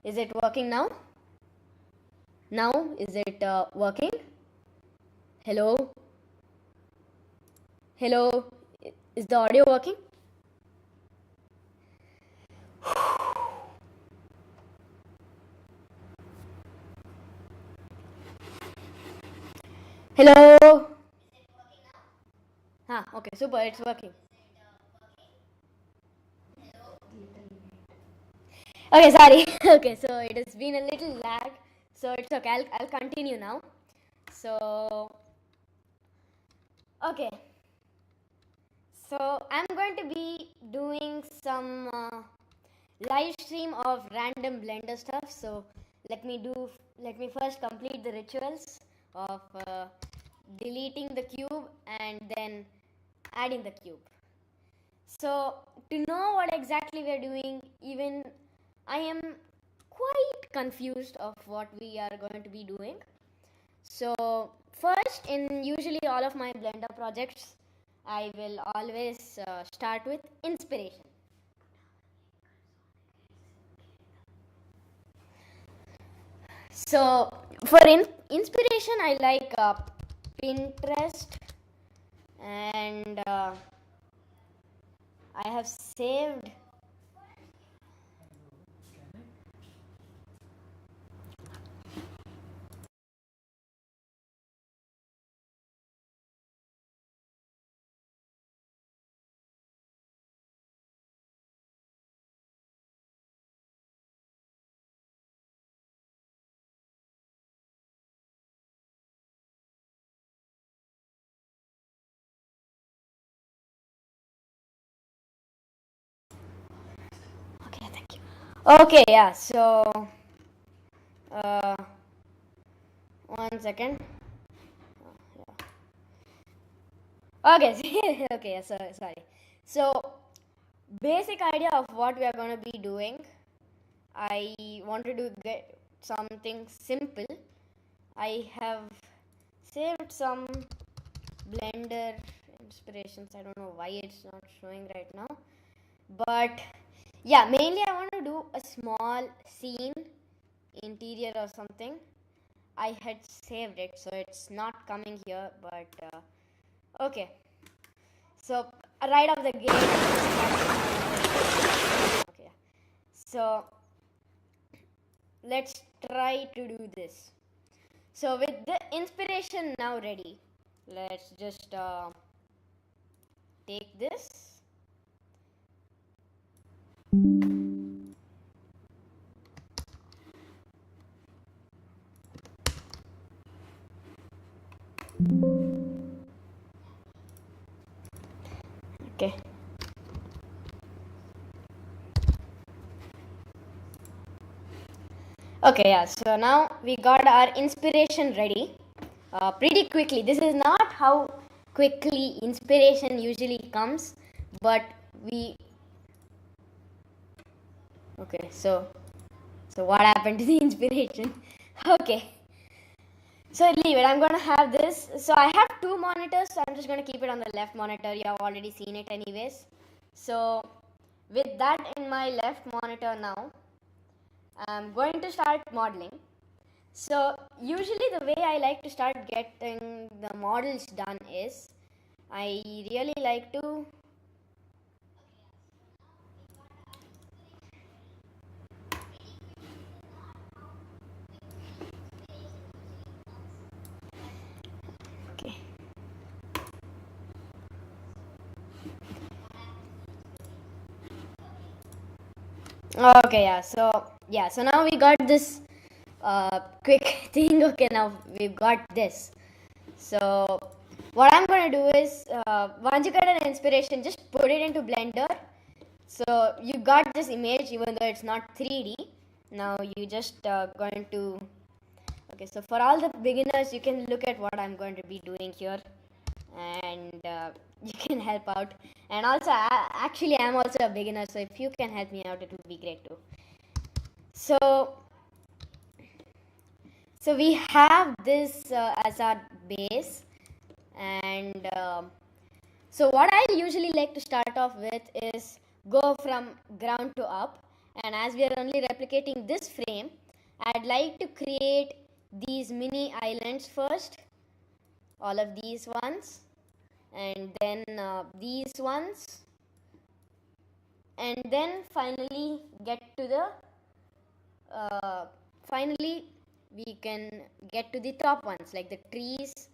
Is it working now? Now, is it working? Hello? Hello? Is the audio working? Hello? Okay, super, it's working. Okay, sorry. Okay, so it has been a little lag, so it's okay. I'll continue now. So, okay. So, I'm going to be doing some live stream of random Blender stuff. So, let me first complete the rituals of deleting the cube and then adding the cube. So, to know what exactly we are doing, even I am quite confused of what we are going to be doing. So, first, in usually all of my Blender projects, I will always start with inspiration. So, for inspiration, I like Pinterest, and I have saved. Okay, thank you. Okay, yeah. So, uh, 1 second. Okay, okay. So sorry. So, basic idea of what we are going to be doing. I wanted to get something simple. I have saved some Blender inspirations. I don't know why it's not showing right now, but yeah, mainly I want to do a small scene, interior or something. I had saved it, so it's not coming here, but okay. So right off the gate, okay. So let's try to do this. So with the inspiration now ready, let's just take this. Okay. Okay, yeah. So now we got our inspiration ready pretty quickly. This is not how quickly inspiration usually comes, but we. Okay, so what happened to the inspiration? Okay. So leave it. I'm gonna have this. So I have two monitors. So I'm just gonna keep it on the left monitor. You have already seen it anyways. So with that in my left monitor now, I'm going to start modeling. So usually the way I like to start getting the models done is I really like to okay. Okay, so now we got this quick thing. Okay, now we've got this. So what I'm gonna do is once you get an inspiration, just put it into Blender. So you got this image even though it's not 3D. Now you just going to okay. So for all the beginners, you can look at what I'm going to be doing here, and you can help out. And also, actually, I'm also a beginner, so if you can help me out, it would be great too. So we have this as our base, and so what I usually like to start off with is go from ground to up, and as we are only replicating this frame, I'd like to create these mini islands first, all of these ones, and then these ones, and then finally get to the finally we can get to the top ones, like the trees,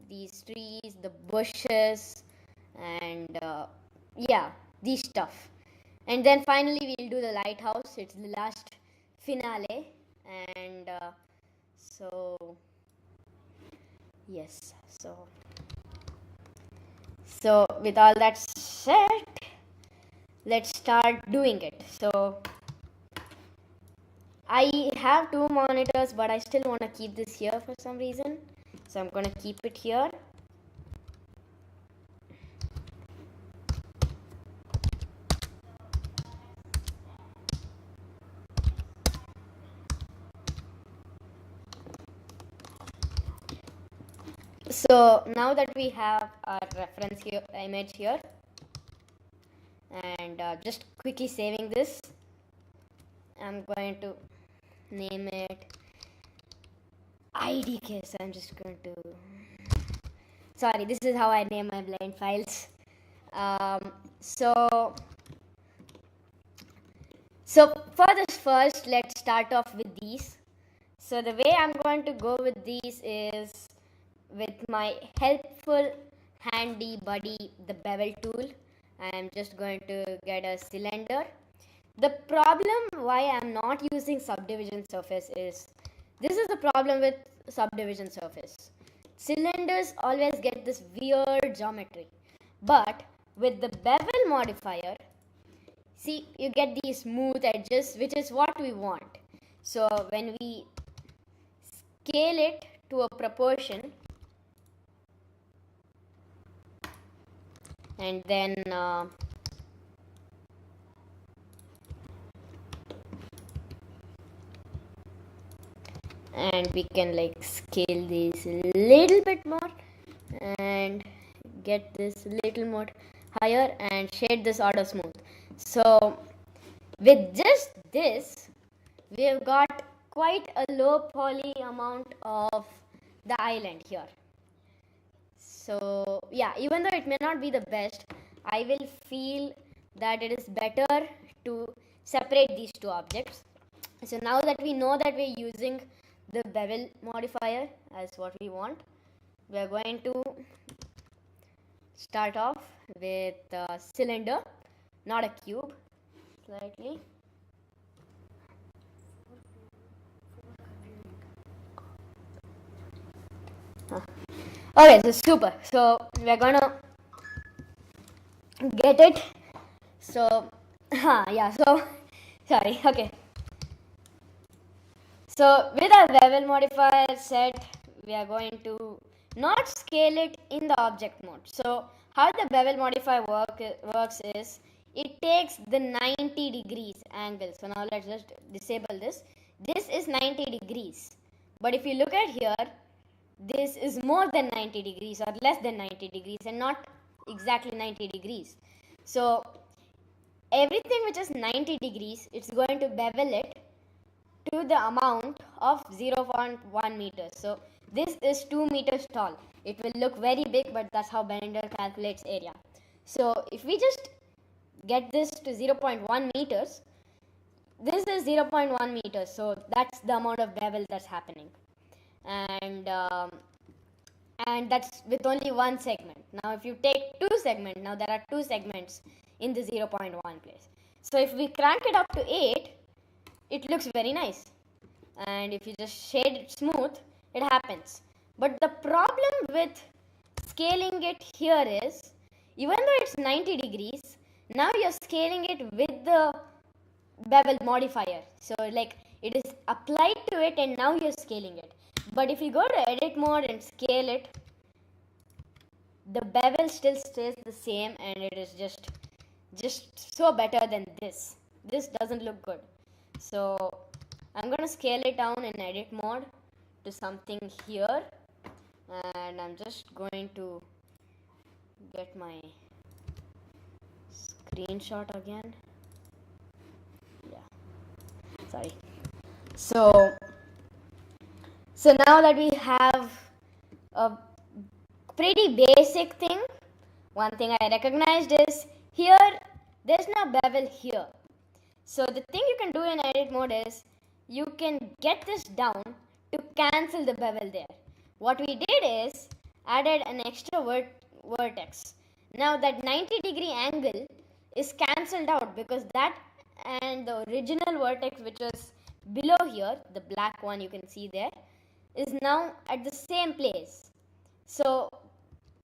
these trees, the bushes, and yeah, these stuff. And then finally we'll do the lighthouse. It's the last finale. And so yes, so with all that said, let's start doing it. So I have two monitors, but I still want to keep this here for some reason, so I'm going to keep it here. So now that we have our reference here, image here, and just quickly saving this, I'm going to name it IDK. So I'm just going to, sorry, this is how I name my blind files. So for this first, let's start off with these. So the way I'm going to go with these is with my helpful handy buddy, the bevel tool. I am just going to get a cylinder. The problem why I'm not using subdivision surface is, this is the problem with subdivision surface. Cylinders always get this weird geometry, but with the bevel modifier, see, you get these smooth edges, which is what we want. So when we scale it to a proportion, and then and we can like scale this a little bit more and get this little more higher and shade this auto smooth. So with just this, we've got quite a low poly amount of the island here. So yeah, even though it may not be the best, I will feel that it is better to separate these two objects. So now that we know that we're using the bevel modifier as what we want, we are going to start off with a cylinder, not a cube, slightly. Okay, so super. So we're gonna get it. So yeah, so sorry, okay. So with our bevel modifier set, we are going to not scale it in the object mode. So how the bevel modifier works is, it takes the 90 degrees angle. So now let's just disable this. This is 90 degrees. But if you look at here, this is more than 90 degrees or less than 90 degrees and not exactly 90 degrees. So everything which is 90 degrees, it's going to bevel it to the amount of 0.1 meters. So this is 2 meters tall. It will look very big, but that's how Blender calculates area. So if we just get this to 0.1 meters, this is 0.1 meters. So that's the amount of bevel that's happening. And that's with only one segment. Now if you take two segments, now there are two segments in the 0.1 place. So if we crank it up to 8, it looks very nice. And if you just shade it smooth, it happens. But the problem with scaling it here is, even though it's 90 degrees, now you're scaling it with the bevel modifier. So like it is applied to it and now you're scaling it. But if you go to edit mode and scale it, the bevel still stays the same and it is just so better than this. This doesn't look good. So I'm going to scale it down in edit mode to something here, and I'm just going to get my screenshot again. sorry. So now that we have a pretty basic thing, one thing I recognized is here there's no bevel here. So the thing you can do in edit mode is you can get this down to cancel the bevel there. What we did is added an extra vertex. Now that 90-degree angle is cancelled out because that and the original vertex which was below here, the black one you can see there, is now at the same place. So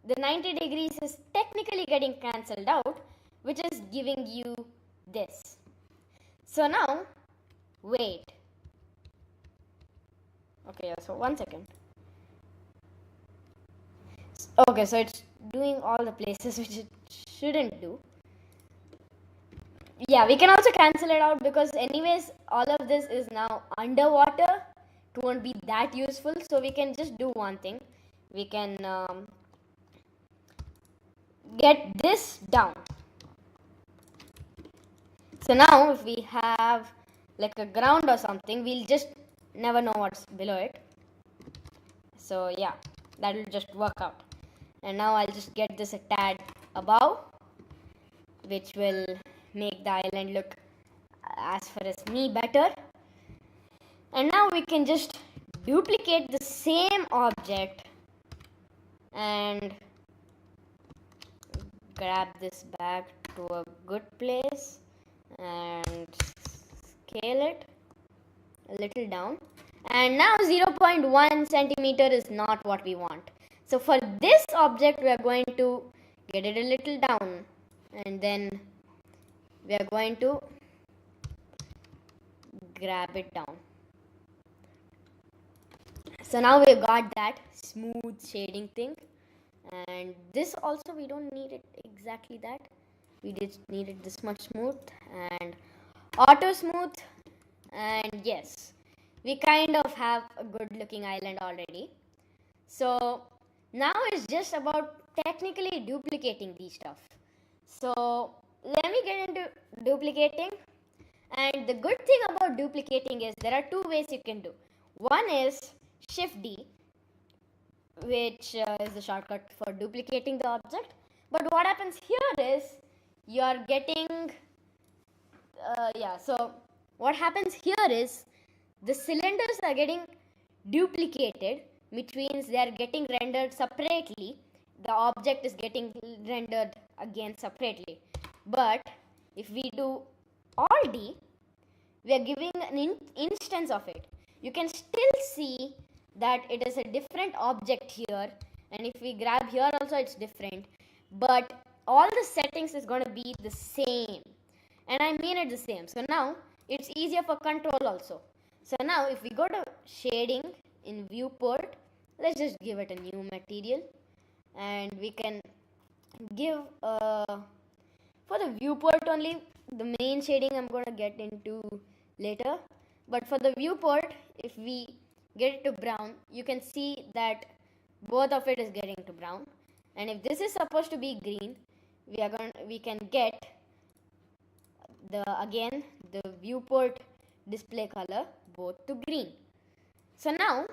the 90 degrees is technically getting cancelled out, which is giving you this. So now, wait. Okay, so 1 second. Okay, so it's doing all the places which it shouldn't do. Yeah, we can also cancel it out because anyways, all of this is now underwater. It won't be that useful. So we can just do one thing. We can get this down. So now if we have like a ground or something, we'll just never know what's below it. So yeah, that will just work out. And now I'll just get this a tad above, which will make the island look, as far as me, better. And now we can just duplicate the same object and grab this back to a good place and scale it a little down. And now 0.1 centimeter is not what we want. So for this object we are going to get it a little down and then we are going to grab it down. So now we've got that smooth shading thing, and this also we don't need it exactly that. We just need it this much smooth and auto smooth, and yes, we kind of have a good looking island already. So now it's just about technically duplicating these stuff. So let me get into duplicating. And the good thing about duplicating is there are two ways you can do. One is Shift D, which is the shortcut for duplicating the object. But what happens here is you are getting so what happens here is the cylinders are getting duplicated, which means they are getting rendered separately. The object is getting rendered again separately. But if we do Alt D, we are giving an instance of it. You can still see that it is a different object here, and if we grab here also it's different, but all the settings is going to be the same, and I mean it the same. So now it's easier for control also. So now if we go to shading in viewport, let's just give it a new material, and we can give for the viewport only. The main shading I'm going to get into later, but for the viewport, if we get it to brown, you can see that both of it is getting to brown, and if this is supposed to be green, we can get the viewport display color both to green. So now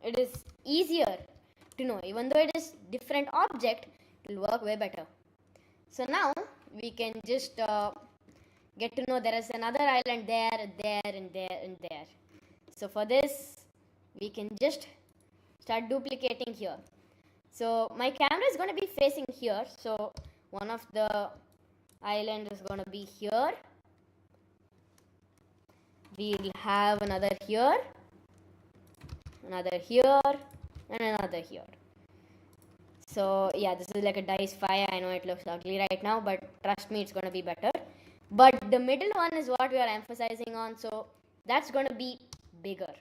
it is easier to know, even though it is different object, it will work way better. So now we can just get to know there is another island there, and there. So for this, we can just start duplicating here. So my camera is going to be facing here. So one of the island is going to be here. We'll have another here, and another here. So yeah, this is like a dice fire. I know it looks ugly right now, but trust me, it's going to be better. But the middle one is what we are emphasizing on, so that's going to be bigger.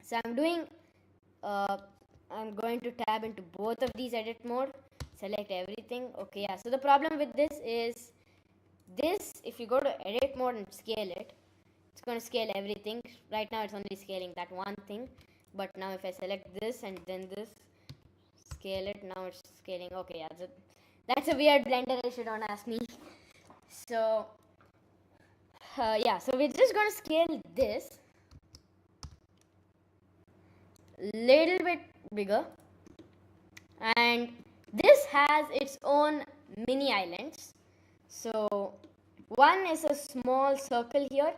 So I'm going to tab into both of these edit mode, select everything. Okay, yeah. So the problem with this is if you go to edit mode and scale it, it's going to scale everything. Right now it's only scaling that one thing, but now if I select this and then this, scale it, now it's scaling. Okay, yeah, that's a weird Blender issue, don't ask me. So Yeah, so we're just going to scale this little bit bigger, and this has its own mini islands. So one is a small circle here,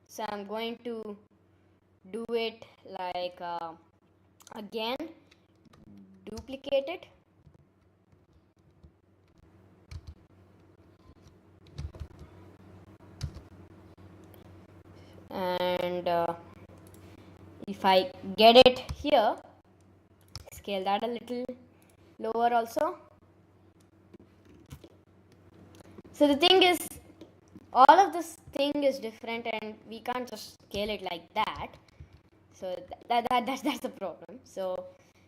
so I'm going to do it like again, duplicate it, and if I get it here, scale that a little lower also. So the thing is, all of this thing is different and we can't just scale it like that. So that's the problem. So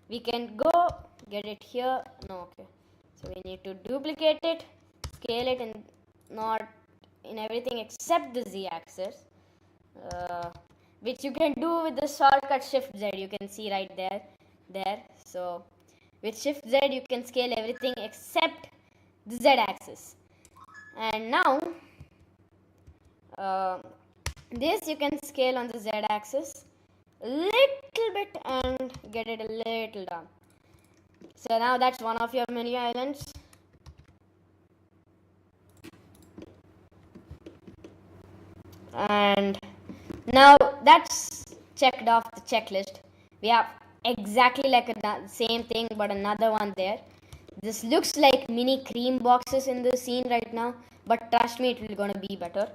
we can go get it here. No, okay. So we need to duplicate it, scale it in not in everything except the z-axis, which you can do with the shortcut Shift Z. You can see right there. So with Shift Z you can scale everything except the z-axis. And now this you can scale on the z-axis a little bit and get it a little down. So now that's one of your mini islands. And now that's checked off the checklist. We have exactly like a same thing but another one there. This looks like mini cream boxes in the scene right now, but trust me, it will gonna be better.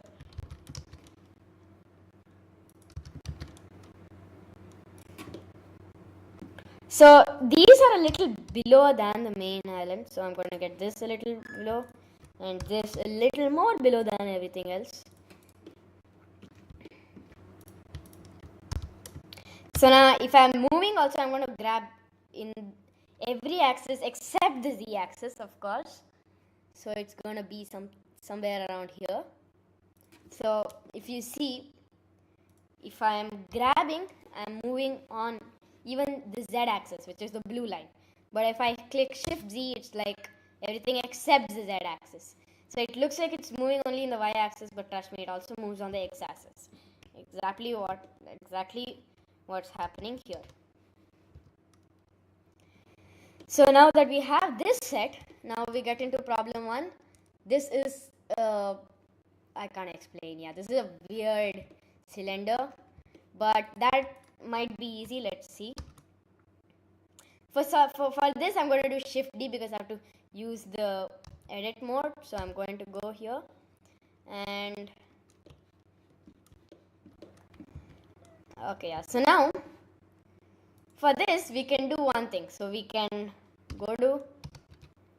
So these are a little below than the main island, so I'm going to get this a little below and this a little more below than everything else. So now if I'm moving also, I'm going to grab in every axis except the z-axis, of course. So it's going to be somewhere around here. So if you see, if I'm grabbing, I'm moving on even the z-axis, which is the blue line. But if I click Shift Z, it's like everything except the z-axis. So it looks like it's moving only in the y-axis, but trust me, it also moves on the x-axis. Exactly what's happening here. So now that we have this set, now we get into problem 1. This is I can't explain. Yeah, this is a weird cylinder, but that might be easy. Let's see. For this, I'm going to do Shift D because I have to use the edit mode. So I'm going to go here and okay, yeah. So now for this, we can do one thing. So we can go to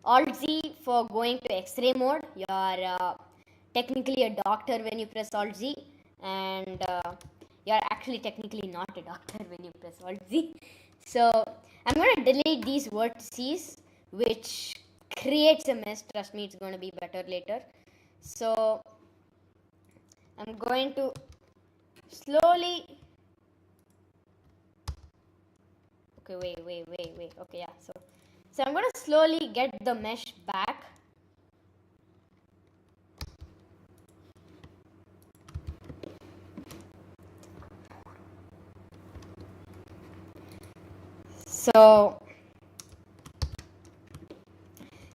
Alt Z for going to X-ray mode. You're technically a doctor when you press Alt Z, and you're actually technically not a doctor when you press Alt Z. So I'm going to delete these vertices, which creates a mess. Trust me, it's going to be better later. So I'm going to slowly. Okay, wait. Okay, yeah. So I'm going to slowly get the mesh back.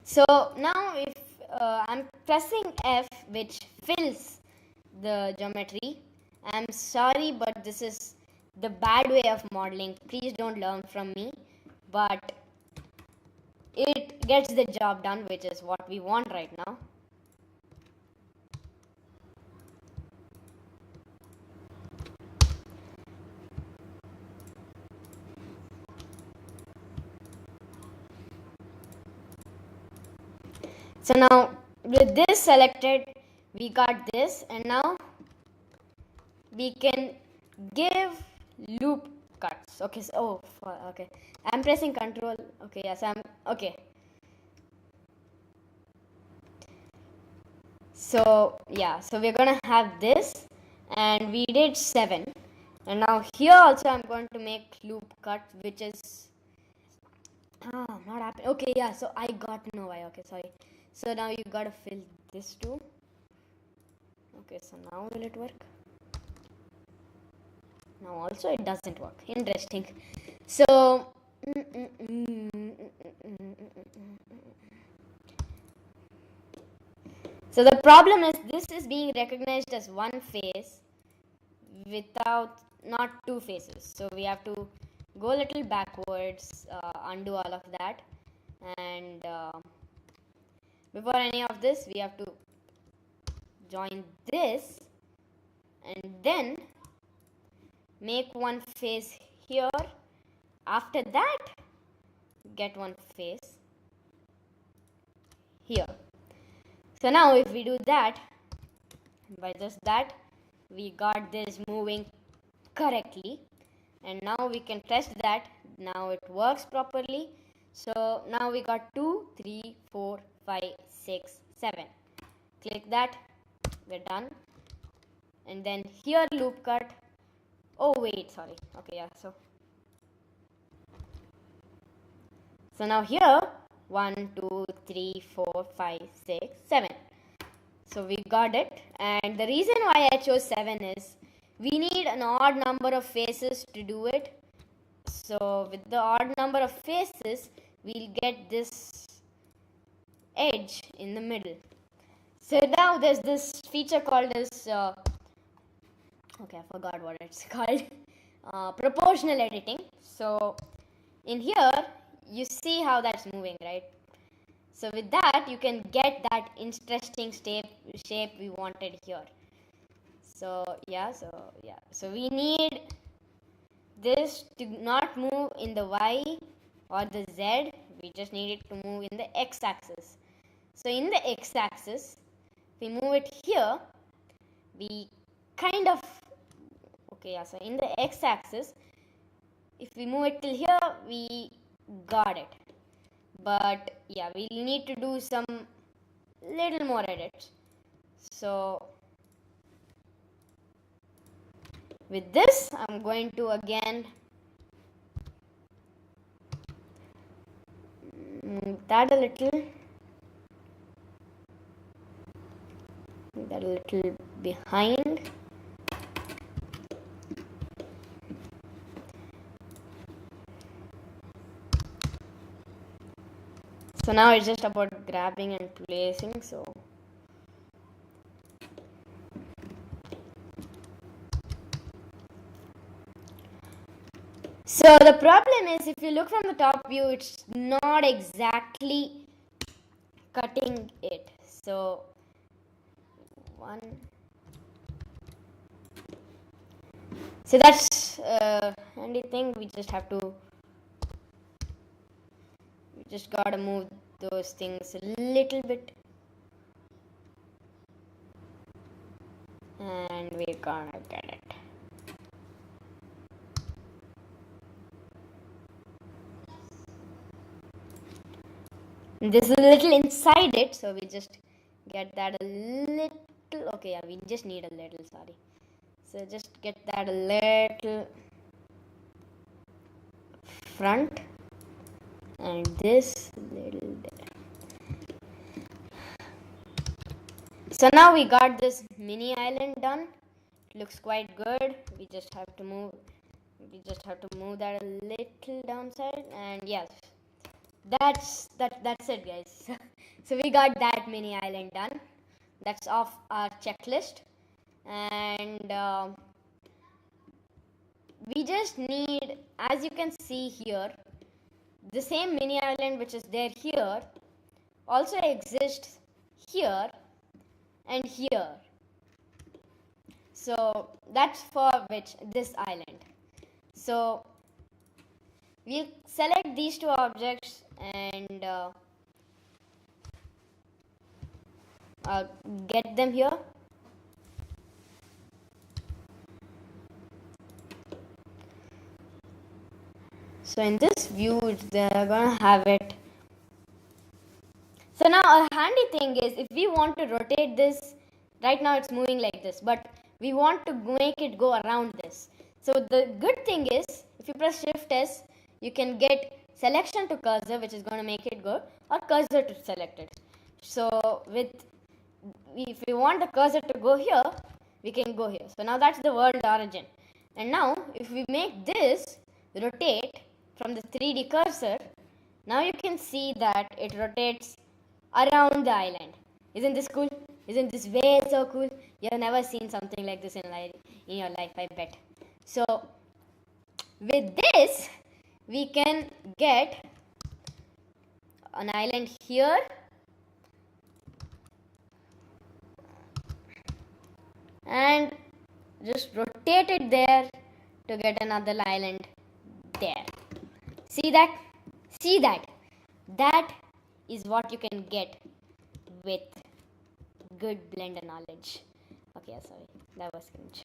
So now if I'm pressing F, which fills the geometry, I'm sorry, but this is the bad way of modeling. Please don't learn from me, but it gets the job done, which is what we want right now. So now with this selected, we got this, and now we can give loop cuts. Okay, so okay, I'm pressing Control. Okay, yes, I'm okay. So yeah, so we're gonna have this, and we did 7, and now here also I'm going to make loop cut, which is not happening. Okay, yeah, so I got to know why. Okay, sorry. So now you gotta fill this too. Okay, so now will it work? Now also it doesn't work. Interesting. So so the problem is this is being recognized as one face without not two faces. So we have to go a little backwards, undo all of that, and before any of this we have to join this and then make one face here. After that, get one face here. So now if we do that, by just that, we got this moving correctly, and now we can test that. Now it works properly. So now we got 2, 3, 4, 5, 6, 7. Click that, we're done. And then here loop cut. Oh wait, sorry. Okay, yeah, so now here 1, 2, 3, 4, 5, 6, 7. So we got it, and the reason why I chose 7 is we need an odd number of faces to do it. So with the odd number of faces, we'll get this edge in the middle. So now there's this feature called as okay, I forgot what it's called. Proportional editing. So in here you see how that's moving, right? So with that you can get that interesting shape we wanted here. So we need this to not move in the Y or the Z. We just need it to move in the X axis. So in the X axis, if we move it here, we kind of so in the X axis, if we move it till here, we got it. But yeah, we need to do some little more edits. So with this, I'm going to again move that a little. Move that a little behind. So now it's just about grabbing and placing. So the problem is, if you look from the top view, it's not exactly cutting it. So so that's handy thing. We just gotta move those things a little bit, and we're gonna get it. This is a little inside it, so we just get that a little. Okay, yeah, we just need a little, sorry. So just get that a little front, and this little there. So now we got this mini island done. It looks quite good. We just have to move that a little downside, and yes, that's it, guys. So we got that mini island done. That's off our checklist, and we just need, as you can see here, the same mini island which is there here also exists here and here. So that's for which this island. So we'll select these two objects and get them here. So in this view, they're gonna have it. So now a handy thing is, if we want to rotate this, right now it's moving like this, but we want to make it go around this. So the good thing is, if you press Shift S, you can get selection to cursor, which is going to make it go, or cursor to selected. So with if we want the cursor to go here, we can go here. So now that's the world origin. And now if we make this rotate from the 3D cursor, now you can see that it rotates around the island. Isn't this cool? Isn't this way so cool? You have never seen something like this in your life, I bet. So with this, we can get an island here, and just rotate it there to get another island there. See that? See that? That is what you can get with good blender knowledge. Okay, sorry, that was cringe.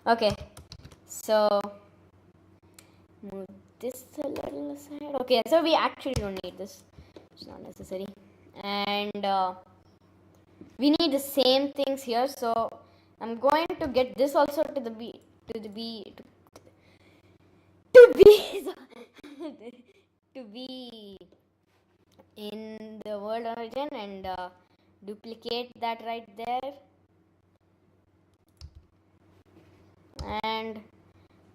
Okay, so move this a little aside. Okay, so we actually don't need this. It's not necessary. And we need the same things here. So I'm going to get this also to be in the world origin, and duplicate that right there and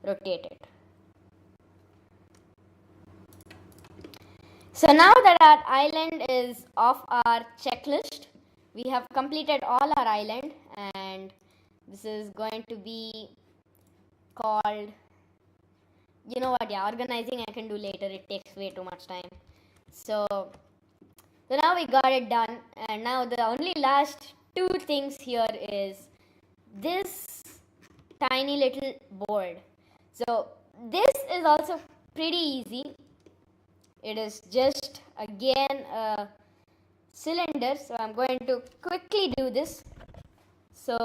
rotate it. So now that our island is off our checklist, we have completed all our island, and this is going to be called, you know what, yeah, organizing I can do later, it takes way too much time. So now we got it done, and now the only last two things here is this tiny little board. So this is also pretty easy. It is just again a cylinder, so I'm going to quickly do this. So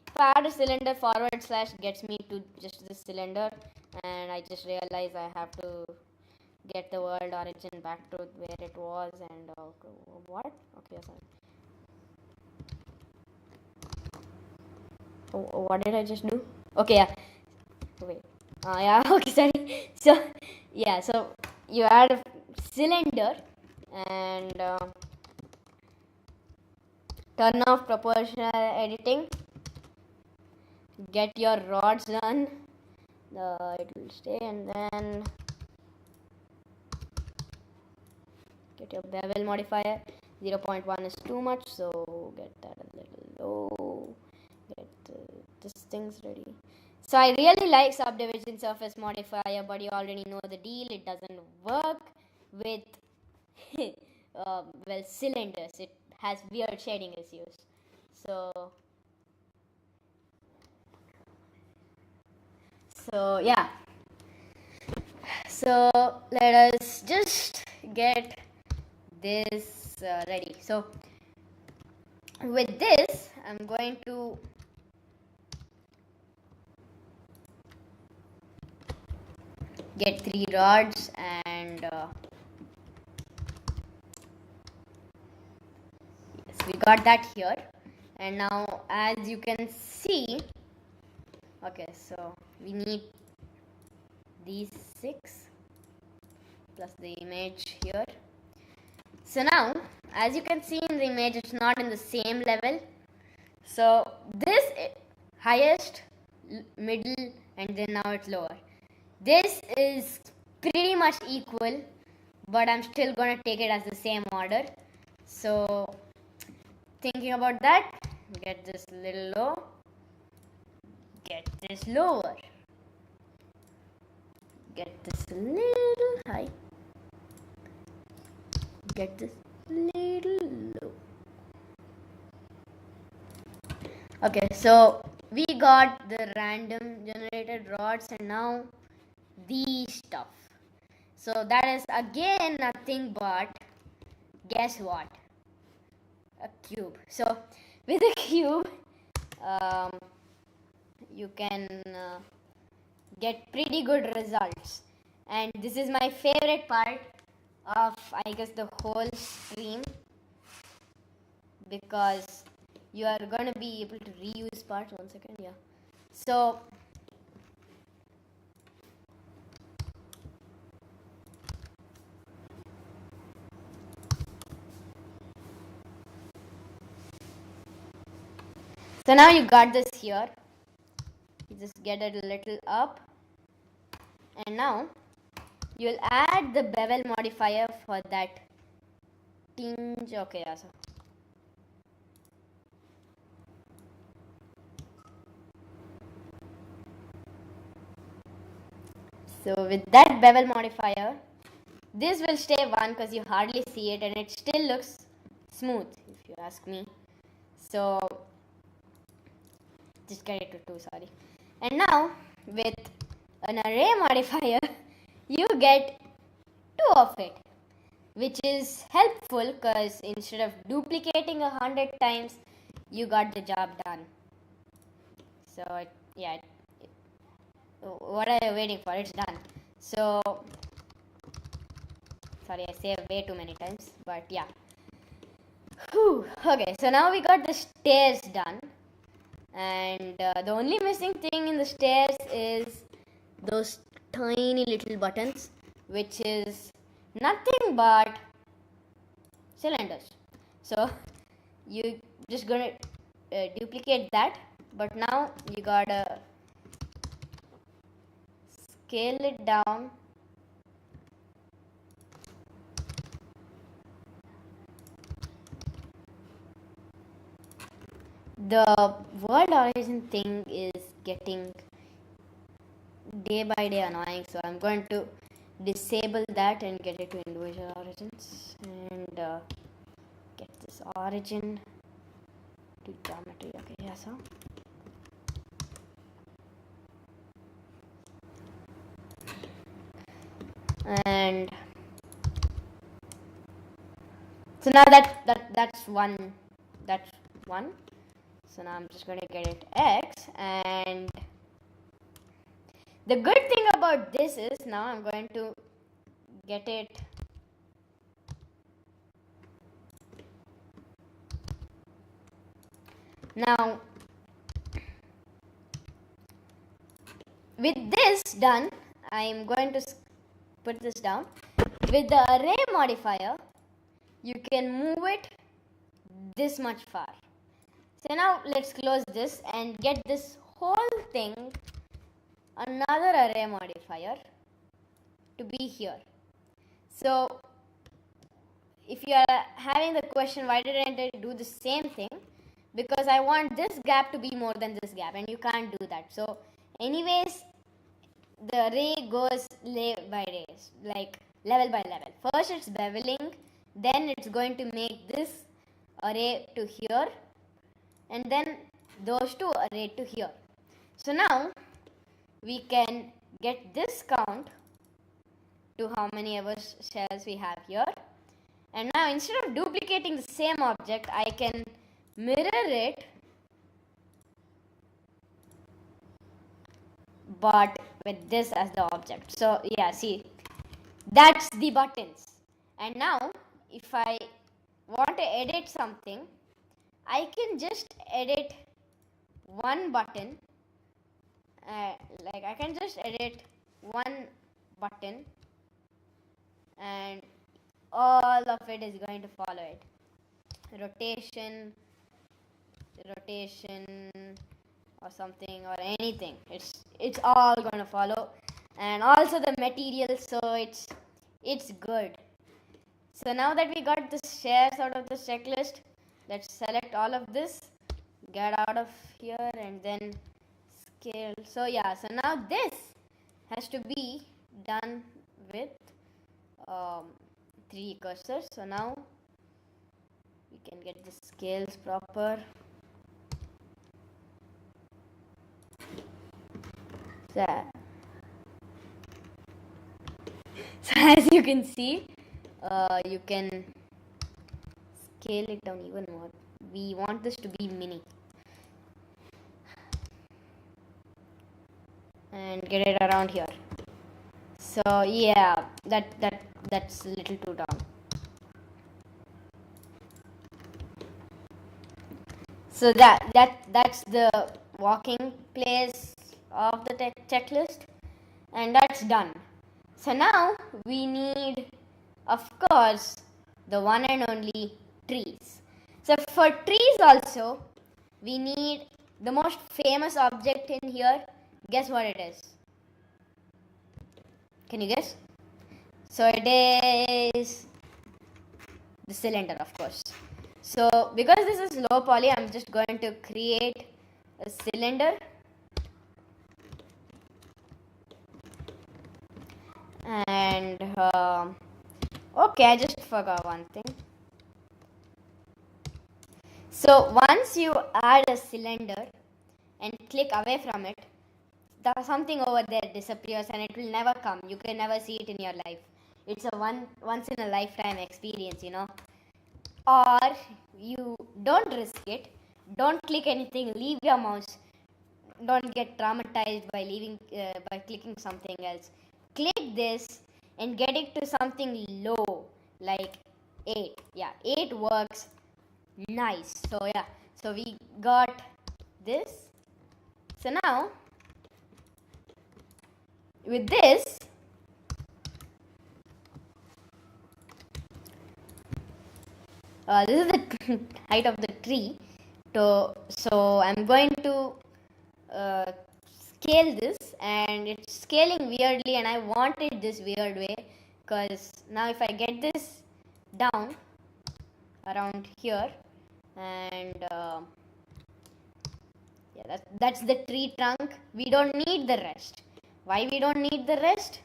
if I add a cylinder, forward slash gets me to just this cylinder, and I just realized I have to get the world origin back to where it was, and what? Okay, sorry. Oh, what did I just do? Okay, yeah. Wait. Yeah. Okay, sorry. So yeah. So you add a cylinder and turn off proportional editing. Get your rods done. It will stay, and then get your bevel modifier. 0.1 is too much, so get that a little low. Get this things ready. So I really like subdivision surface modifier, but you already know the deal. It doesn't work with well, cylinders. It has weird shading issues. So yeah. So let us just get this ready. So with this, I'm going to get 3 rods, and yes, we got that here. And now as you can see, okay, so we need these 6 plus the image here. So now as you can see in the image, it's not in the same level. So this highest, middle, and then now it's lower. This is pretty much equal, but I'm still going to take it as the same order. So thinking about that, get this little low, get this lower, get this little high, get this little low. Okay, so we got the random generated rods, and now these stuff. So that is again nothing but, guess what, a cube. So with a cube you can get pretty good results, and this is my favorite part of, I guess, the whole stream, because you are going to be able to reuse parts. 1 second, yeah. So So now you got this here. You just get it a little up, and now you'll add the bevel modifier for that tinge. Okay, yeah, so with that bevel modifier, this will stay 1 because you hardly see it and it still looks smooth if you ask me. So just get it to 2, sorry. And now with an array modifier, you get 2 of it, which is helpful because instead of duplicating 100 times, you got the job done. So what are you waiting for? It's done. So sorry, I say way too many times, but yeah. Whew. Okay, so now we got the stairs done, and the only missing thing in the stairs is those tiny little buttons, which is nothing but cylinders. So you just gonna duplicate that, but now you gotta scale it down. The world origin thing is getting day by day annoying, so I'm going to disable that and get it to individual origins and get this origin to geometry. Okay, yeah, so and so now that's one. So now I'm just going to get it X, and the good thing about this is now I'm going to get it now. With this done, I'm going to put this down. With the array modifier, you can move it this much far. So now let's close this and get this whole thing another array modifier to be here. So if you are having the question, why didn't I do the same thing? Because I want this gap to be more than this gap, and you can't do that. So anyways, the array goes level by level. First it's beveling, then it's going to make this array to here, and then those two array to here. So now we can get this count to how many ever shells we have here, and now instead of duplicating the same object, I can mirror it but with this as the object. So yeah, see, that's the buttons. And now if I want to edit something, I can just edit one button, I can just edit one button and all of it is going to follow it. Rotation or something or anything, it's all going to follow, and also the material, so it's good. So now that we got the shares out of the checklist, let's select all of this, get out of here, and then scale. So yeah, so now this has to be done with 3 cursors. So now we can get the scales proper. So as you can see, you can scale it down even more. We want this to be mini and get it around here. So yeah, that's a little too down. So that's the walking place of the checklist, and that's done. So now we need, of course, the one and only trees. So for trees also, we need the most famous object in here, guess what it is? Can you guess? So it is the cylinder, of course. So because this is low poly, I'm just going to create a cylinder. And okay, I just forgot one thing. So once you add a cylinder and click away from it, something over there disappears and it will never come. You can never see it in your life. It's a once in a lifetime experience, you know. Or you don't risk it. Don't click anything. Leave your mouse. Don't get traumatized by by clicking something else. Click this and get it to something low, like 8. Yeah, 8 works. Nice. So yeah, so we got this. So now with this, this is the height of the tree. So I'm going to scale this, and it's scaling weirdly, and I want it this weird way, because now if I get this down around here, and yeah, that's the tree trunk. We don't need the rest. Why we don't need the rest?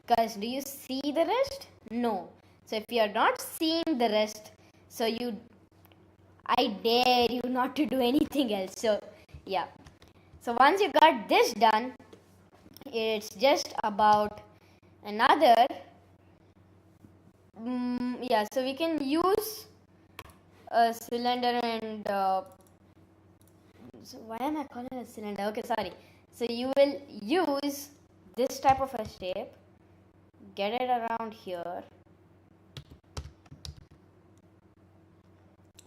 Because do you see the rest? No. So if you are not seeing the rest, so I dare you not to do anything else. So yeah. So once you got this done, it's just about another. Yeah, so we can use a cylinder and so why am I calling it a cylinder? Okay, sorry. So you will use this type of a shape, get it around here,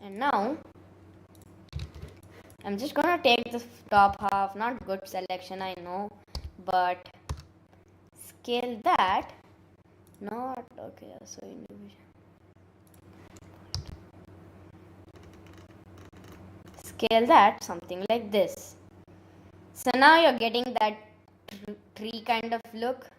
and now I'm just gonna take the top half. Not good selection, I know, but scale that. Not okay. So individual. Scale that something like this. So now you're getting that tree kind of look,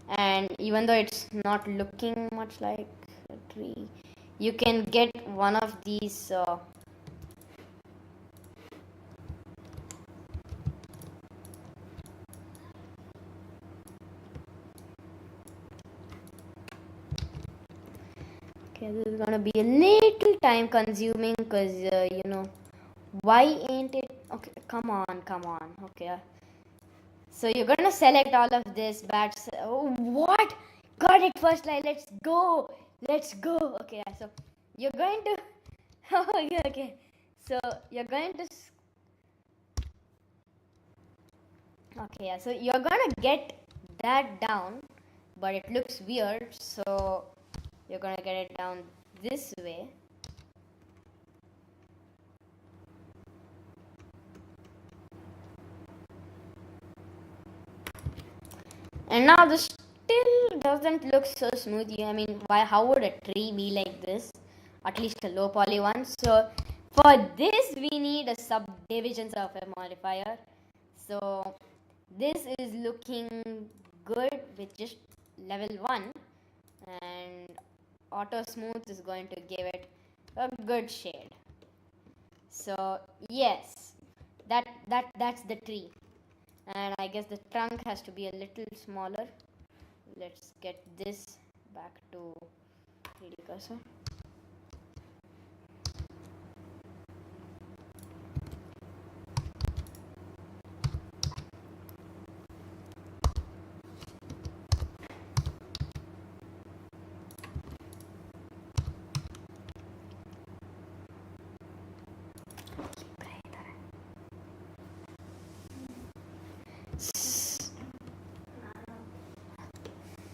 and even though it's not looking much like a tree, you can get one of these okay, this is gonna be a little time consuming, because you know, why ain't it okay? Come on. Okay, so you're gonna select all of this bats. Oh, what? Got it first line. Let's go. Okay, so you're going to oh yeah, okay, so you're going to okay, yeah, so you're gonna get that down, but it looks weird, so you're gonna get it down this way. And now this still doesn't look so smooth. I mean, how would a tree be like this? At least a low poly one. So for this we need a subdivision surface modifier. So this is looking good with just level 1, and auto smooth is going to give it a good shade. So yes, that's the tree, and I guess the trunk has to be a little smaller. Let's get this back to 3D cursor.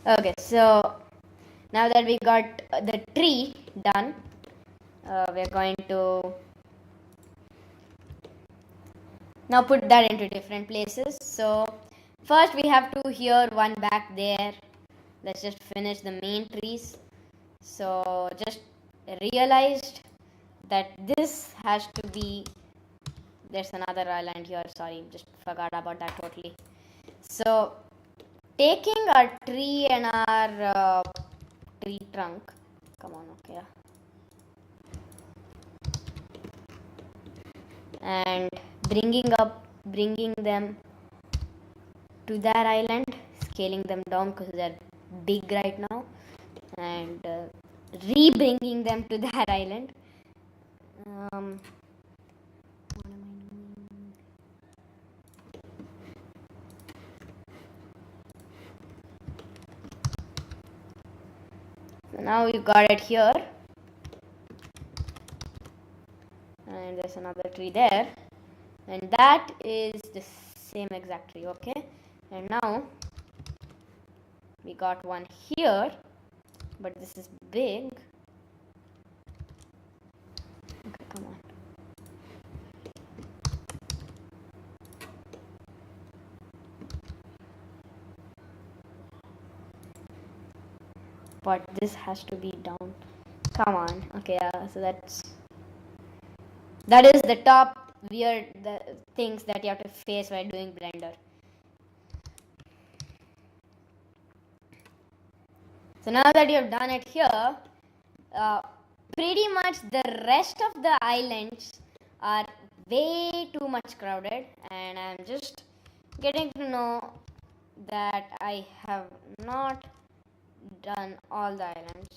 Okay, so now that we got the tree done, we're going to now put that into different places. So first we have two here, one back there. Let's just finish the main trees. So just realized that this has to be, there's another island here, sorry, just forgot about that totally. So taking our tree and our tree trunk, come on, okay, and bringing them to that island, scaling them down because they're big right now, and re-bringing them to that island. What am I doing? So now you got it here, and there's another tree there, and that is the same exact tree, okay? And now we got one here, but this is big. Okay, come on. But this has to be down. Come on. Okay, so that is the top weird things that you have to face while doing Blender. So now that you have done it here, pretty much the rest of the islands are way too much crowded, and I'm just getting to know that I have not done all the islands.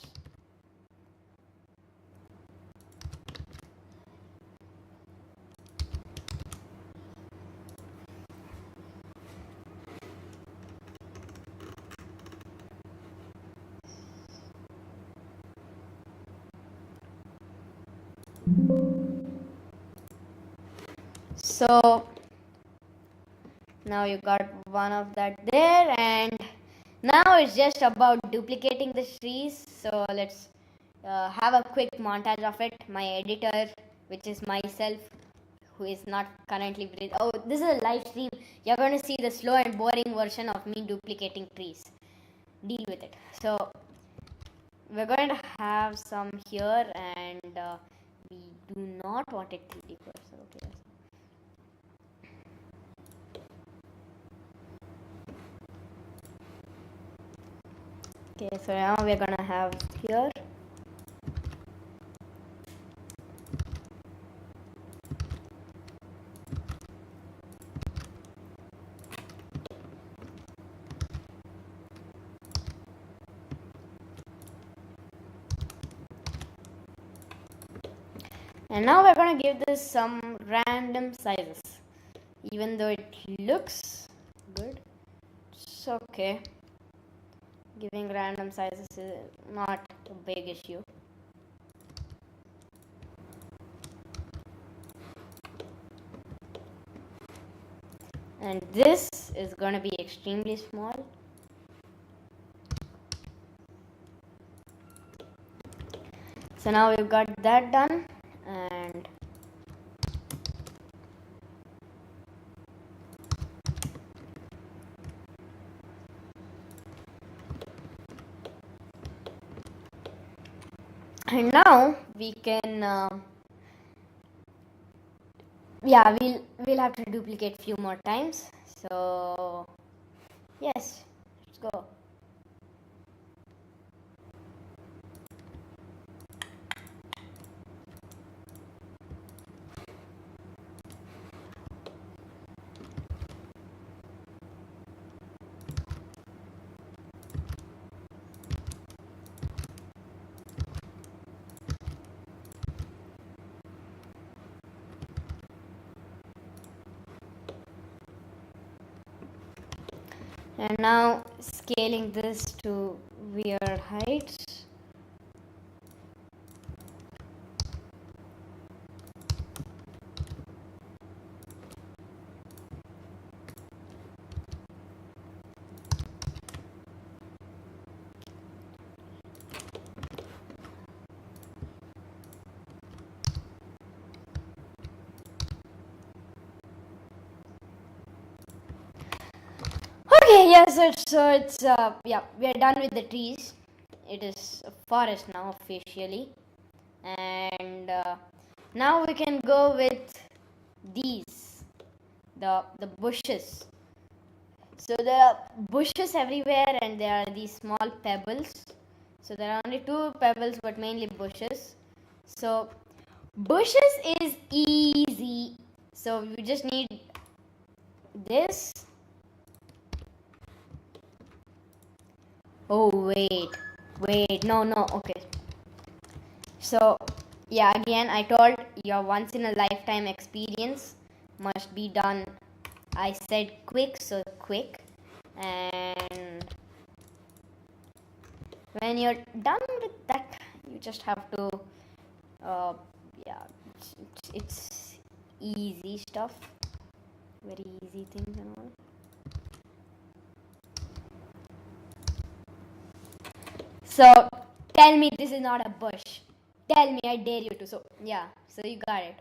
So now you got one of that there, and now it's just about duplicating the trees. So let's have a quick montage of it. My editor, which is myself, who is not currently breathing. Oh, this is a live stream. You're going to see the slow and boring version of me duplicating trees. Deal with it. So we're going to have some here, and we do not want it 3D cursor. Okay. Okay, so now we're gonna have here. And now we're gonna give this some random sizes. Even though it looks good, it's okay. Giving random sizes is not a big issue. And this is going to be extremely small. So now we've got that done, and now we can we'll have to duplicate few more times. So yes, let's go. And now scaling this to weird heights. Okay, yeah, so it's yeah, we are done with the trees. It is a forest now officially, and now we can go with these, the bushes. So there are bushes everywhere and there are these small pebbles. So there are only 2 pebbles but mainly bushes. So bushes is easy. So we just need this. Oh wait, no, okay. So yeah, again I told your once in a lifetime experience must be done. I said quick, so quick. And when you're done with that, you just have to yeah, it's easy stuff, very easy things and all. So tell me this is not a bush. Tell me, I dare you to. So yeah, so you got it.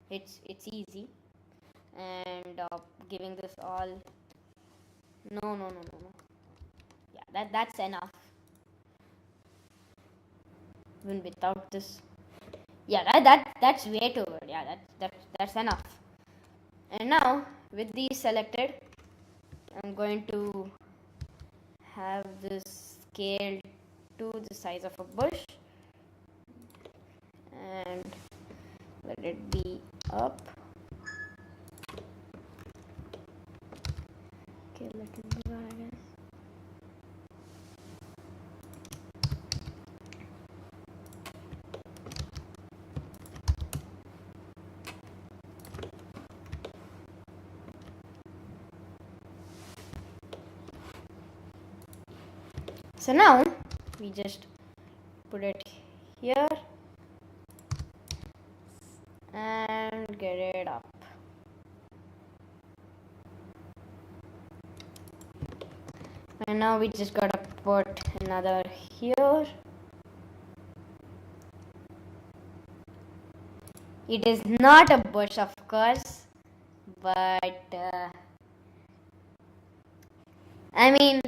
It's easy. And giving this all. No. Yeah, that's enough. Even without this. Yeah, that's way too good. Yeah, that's enough. And now with these selected, I'm going to have this scaled to the size of a bush and let it be up. Okay, let it be what I guess. So now we just put it here and get it up. And now we just gotta put another here. It is not a bush, of course, but I mean,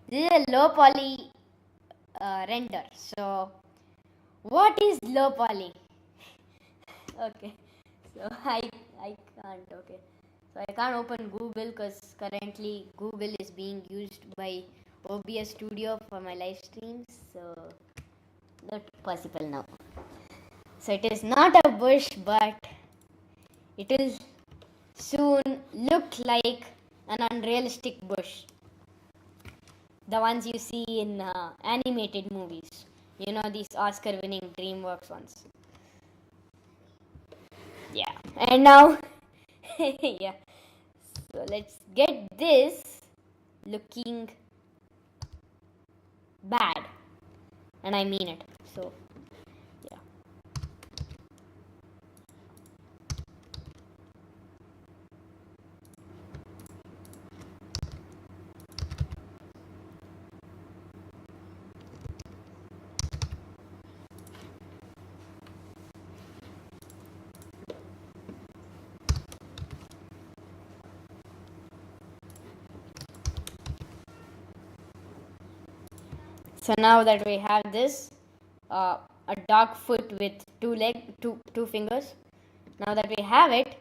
this is a low poly render. So what is low poly? Okay, so I can't. Okay, so I can't open Google because currently Google is being used by OBS Studio for my live streams, so not possible now. So it is not a bush, but it will soon look like an unrealistic bush. The ones you see in animated movies. You know, these Oscar-winning DreamWorks ones. Yeah, and now, yeah. So let's get this looking bad, and I mean it. So yeah. So now that we have this, a dog foot with two fingers. Now that we have it,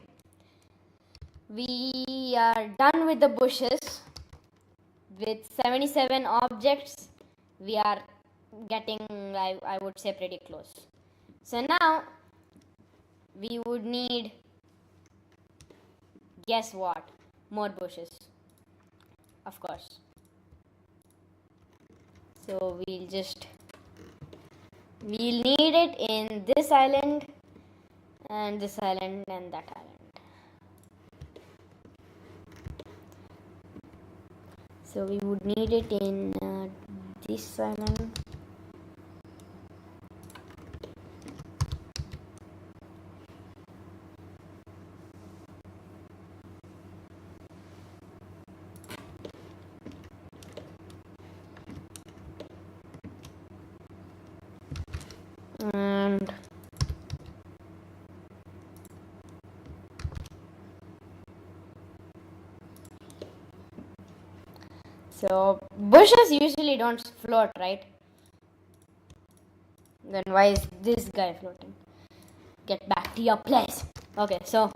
we are done with the bushes. With 77 objects, we are getting, I would say, pretty close. So now we would need, guess what? More bushes, of course. So we'll need it in this island and this island and that island. So we would need it in this island. And so bushes usually don't float, right? Then why is this guy floating? Get back. back to your place. Okay, so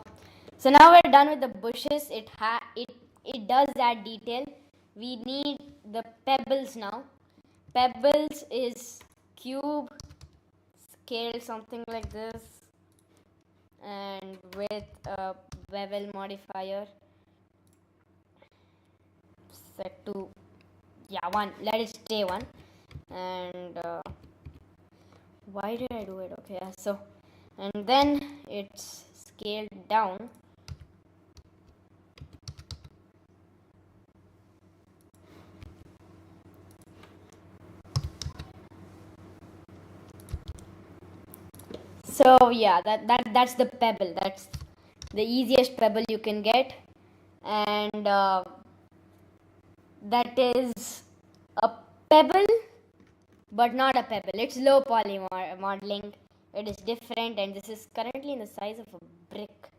now we're done with the bushes. It does add detail. We need the pebbles now. Pebbles is cube scale, something like this, and with a bevel modifier set to 1. Let it stay 1. And why did I do it? Okay, so and then it's scaled down. So yeah, that's the pebble. That's the easiest pebble you can get, and that is a pebble, but not a pebble. It's low poly modeling. It is different, and this is currently in the size of a brick.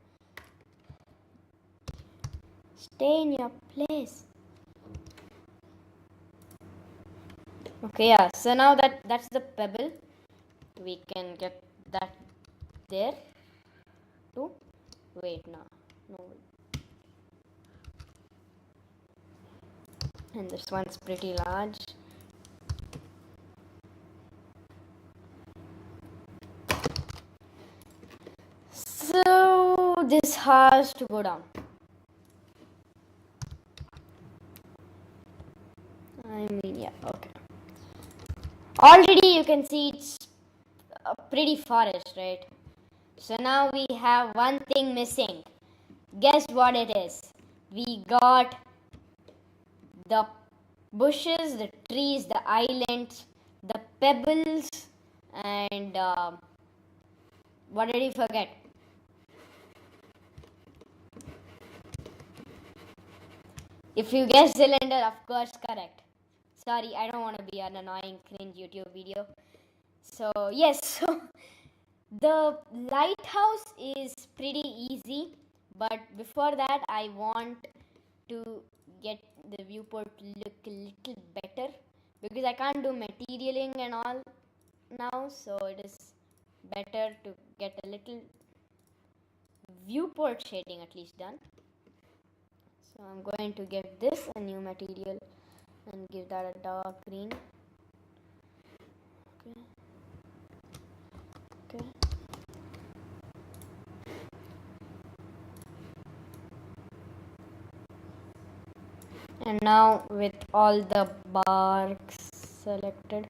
Stay in your place. Okay, yeah. So now that's the pebble. We can get that there. Too. Wait, no. And this one's pretty large. So this has to go down. I mean, yeah, okay. Already you can see it's a pretty forest, right? So now we have one thing missing. Guess what it is? We got the bushes, the trees, the islands, the pebbles, and what did you forget? If you guess cylinder, of course, correct. Sorry, I don't want to be an annoying cringe YouTube video. So yes, so the lighthouse is pretty easy, but before that I want to get the viewport to look a little better, because I can't do materialing and all now, so it is better to get a little viewport shading at least done. So I'm going to get this a new material and give that a dark green. Okay. And now with all the barks selected,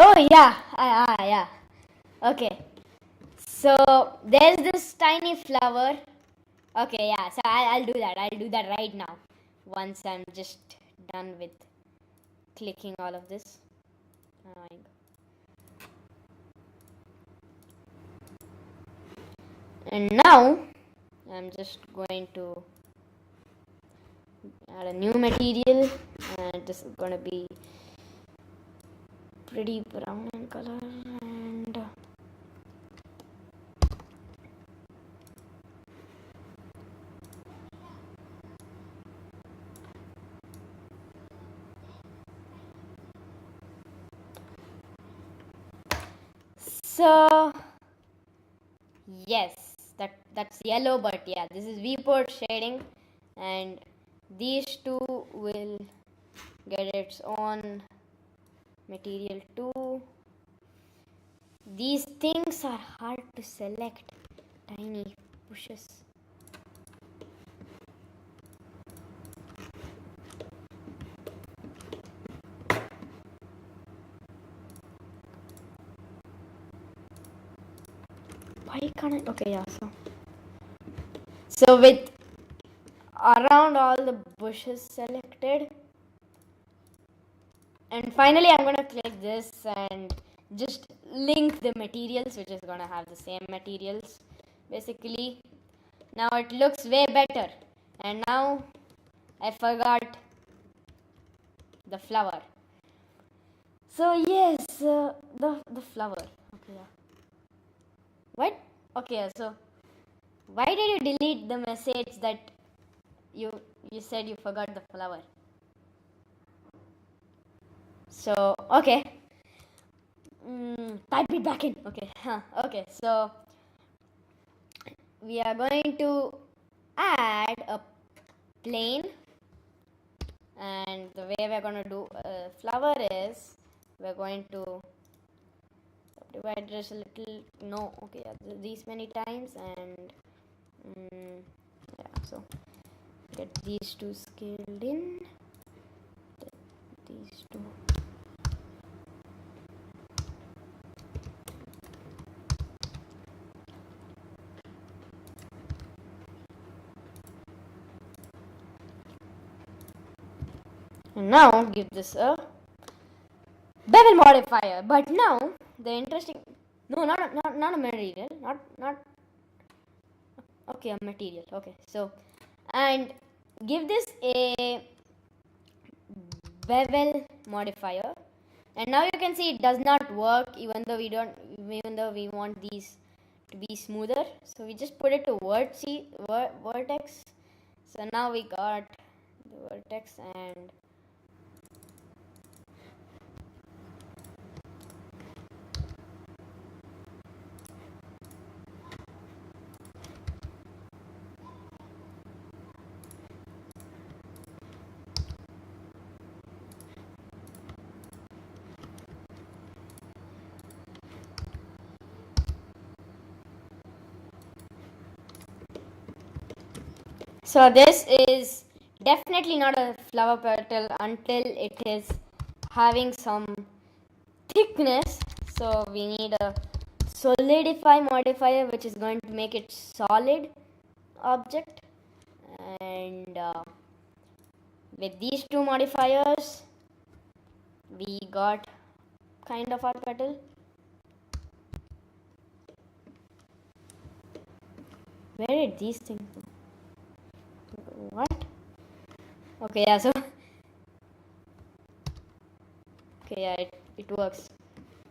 oh yeah, okay, so there's this tiny flower. Okay, yeah, so I'll do that right now, once I'm just done with clicking all of this. And now I'm just going to add a new material, and this is going to be pretty brown in color, and so yes, that's yellow, but yeah, this is viewport shading, and these two will get its own material too. These things are hard to select. Tiny bushes. Why can't I? Okay, yeah, so with around all the bushes selected, and finally I'm gonna click this and just link the materials, which is gonna have the same materials basically. Now it looks way better. And now I forgot the flower. So yes, the flower. Okay, yeah. What? Okay, so why did you delete the message that you said you forgot the flower? So okay, type it back in. Okay, okay. So we are going to add a plane, and the way we're going to do flower is we're going to divide this a little. No, okay, yeah, these many times, and yeah. So get these two scaled in. These two. And now give this a bevel modifier. But now the interesting, no, not a material, not okay, a material. Okay, so and give this a bevel modifier, and now you can see it does not work even though we want these to be smoother. So we just put it to vertex. So now we got the vertex, and so this is definitely not a flower petal until it is having some thickness. So we need a solidify modifier, which is going to make it solid object. And with these two modifiers, we got kind of our petal. Where did these things go? What? Okay, yeah, so okay, yeah, it works.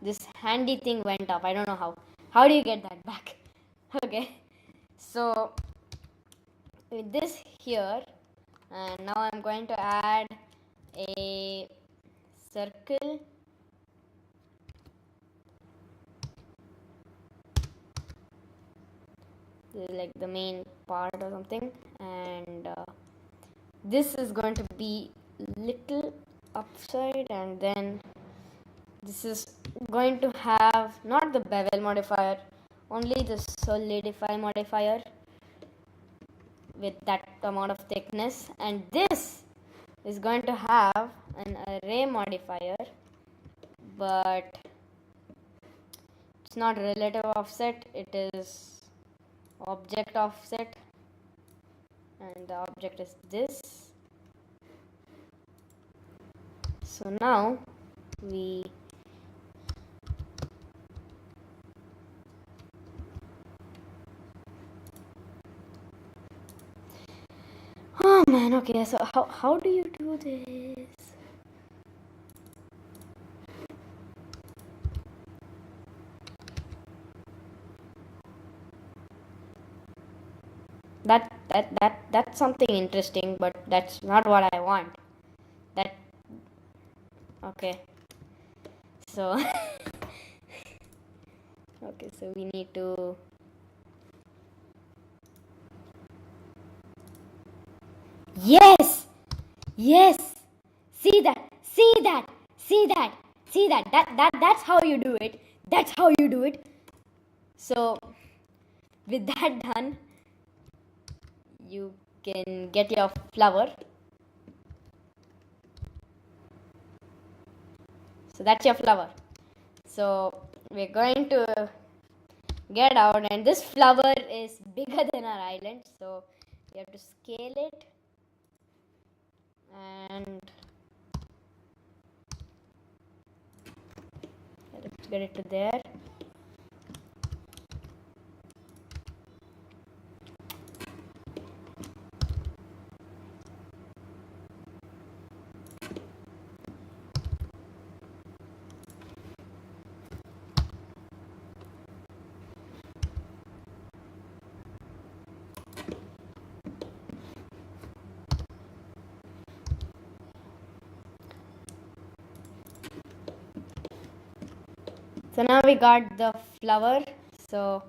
This handy thing went off. I don't know how. How do you get that back? Okay, so with this here, and now I'm going to add a circle. This is like the main part or something, and this is going to be little upside, and then this is going to have not the bevel modifier, only the solidify modifier with that amount of thickness, and this is going to have an array modifier, but it's not relative offset, it is object offset, and the object is this. So now we oh man, okay, so how do you do this? That's something interesting, but that's not what I want. That okay. So okay, so we need to yes, see that's how you do it. So with that done, you can get your flower. So that's your flower. So we're going to get out, and this flower is bigger than our island, so we have to scale it, and let's get it to there. So now we got the flower. So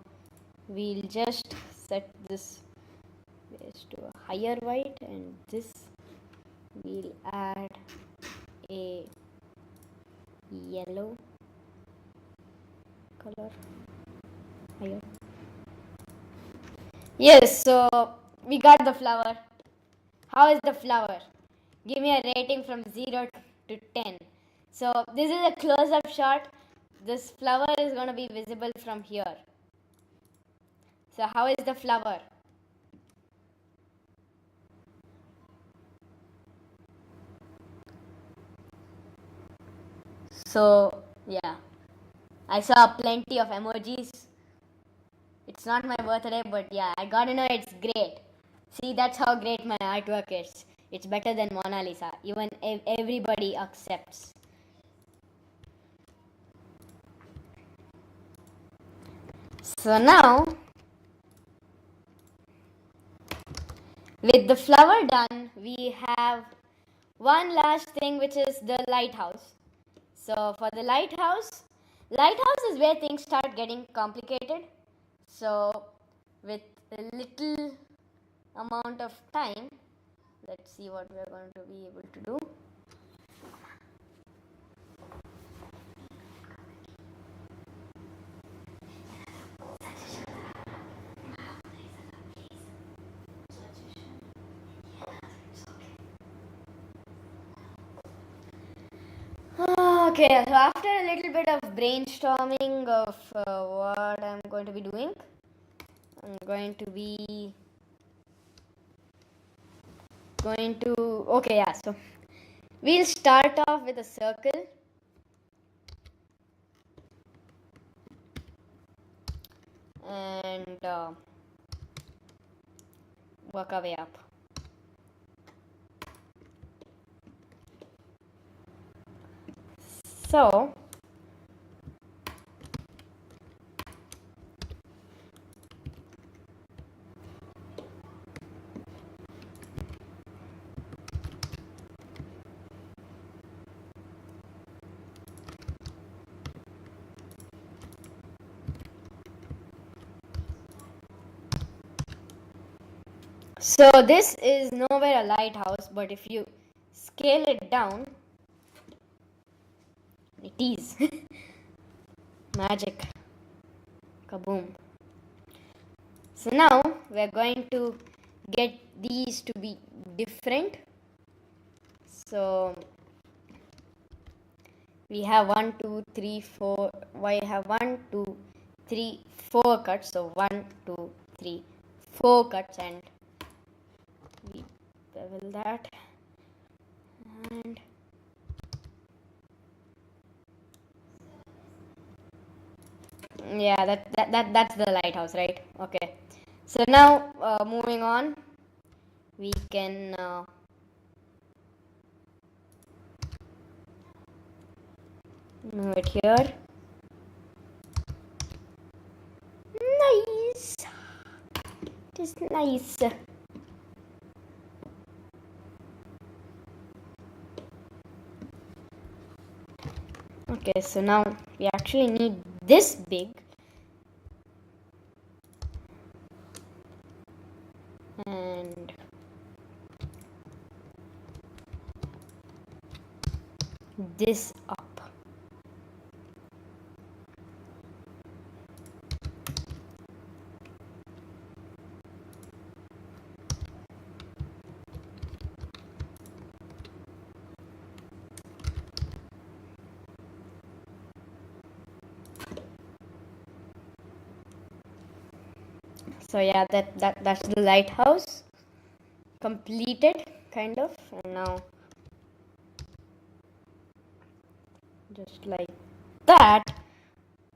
we'll just set this to a higher white, and this we'll add a yellow color higher. Yes, so we got the flower. How is the flower? Give me a rating from 0 to 10. So this is a close-up shot. This flower is going to be visible from here. So how is the flower? So yeah, I saw plenty of emojis. It's not my birthday, but yeah, I gotta know it's great. See, that's how great my artwork is. It's better than Mona Lisa. Even everybody accepts. So now, with the flower done, we have one last thing, which is the lighthouse. So for the lighthouse is where things start getting complicated. So with a little amount of time, let's see what we're going to be able to do. Okay, so after a little bit of brainstorming of what I'm going to be doing, so we'll start off with a circle, and work our way up. So this is nowhere a lighthouse, but if you scale it down, it is. Magic. Kaboom. So now we're going to get these to be different. So we have 1, 2, 3, 4. I have 1, 2, 3, 4 cuts. So 1, 2, 3, 4 cuts, and we bevel that. And yeah, that's the lighthouse, right? Okay. So now moving on, we can move it here. Nice. Just nice. Okay, so now we actually need this big. And this up. So yeah, that's the lighthouse completed, kind of. And now just like that,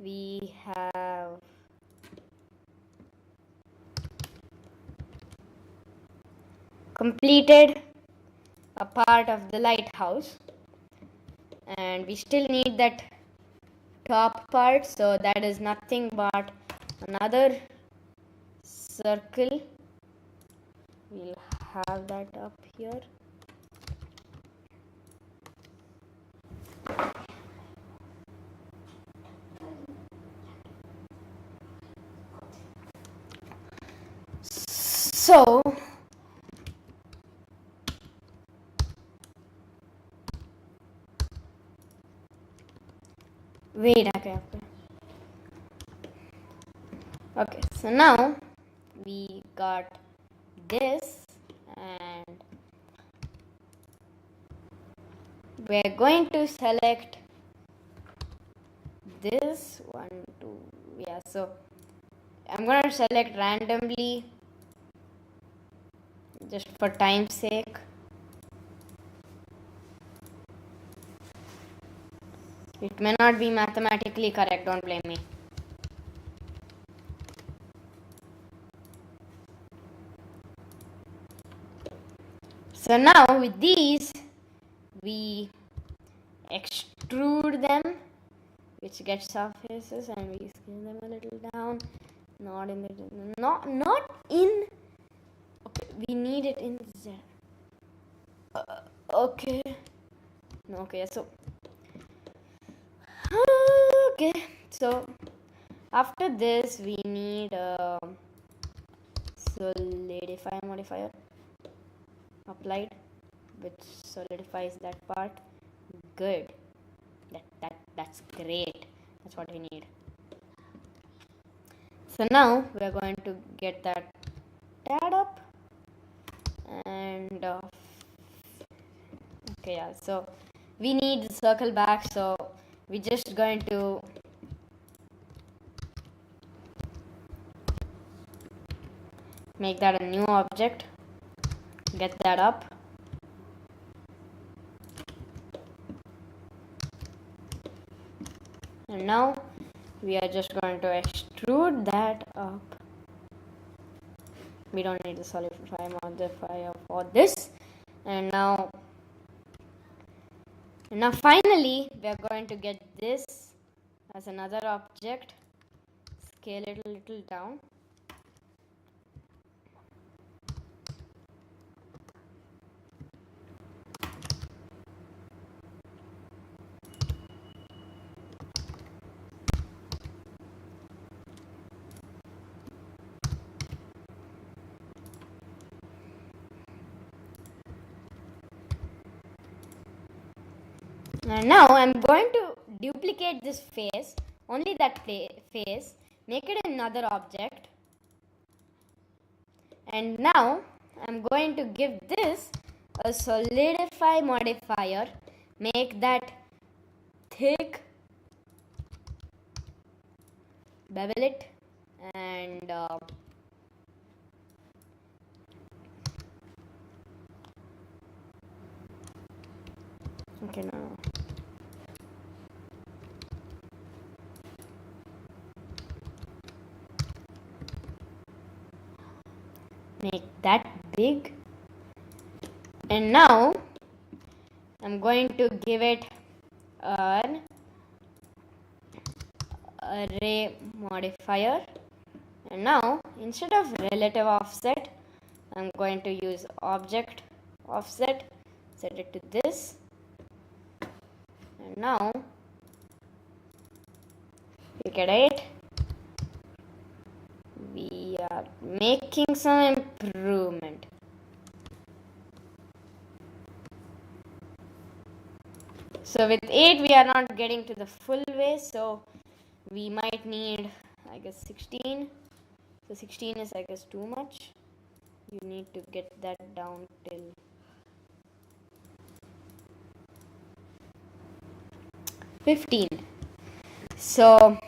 we have completed a part of the lighthouse, and we still need that top part. So that is nothing but another circle. We'll have that up here. So wait, okay, so now we got this, and we're going to select this one, two, yeah, so I'm going to select randomly just for time's sake. It may not be mathematically correct, don't blame me. So now with these, we extrude them, which gets surfaces, and we scale them a little down. Not in okay, we need it in Z. Okay. Okay, so okay, so after this we need a solidify modifier applied, which solidifies that part. Good. That's great. That's what we need. So now we're going to get that add up, and okay, yeah, so we need the circle back, so we're just going to make that a new object, get that up, and now we are just going to extrude that up. We don't need the solidify modifier for this. And now finally we are going to get this as another object, scale it a little down, and now I'm going to duplicate this face, only that face, make it another object, and now I'm going to give this a solidify modifier, make that thick, bevel it, and okay, now make that big, and now I'm going to give it an array modifier, and now instead of relative offset I'm going to use object offset, set it to this, and now look at it, we are making some improvement. So with 8 we are not getting to the full way, so we might need, I guess, 16. So 16 is, I guess, too much. You need to get that down till 15. So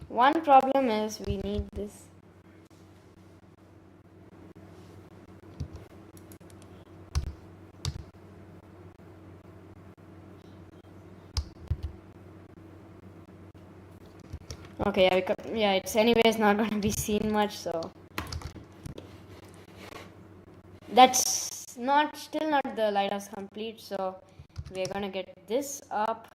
one problem is we need this. Okay, yeah, it's anyways not going to be seen much, so that's still not the lighthouse complete, so we're going to get this up.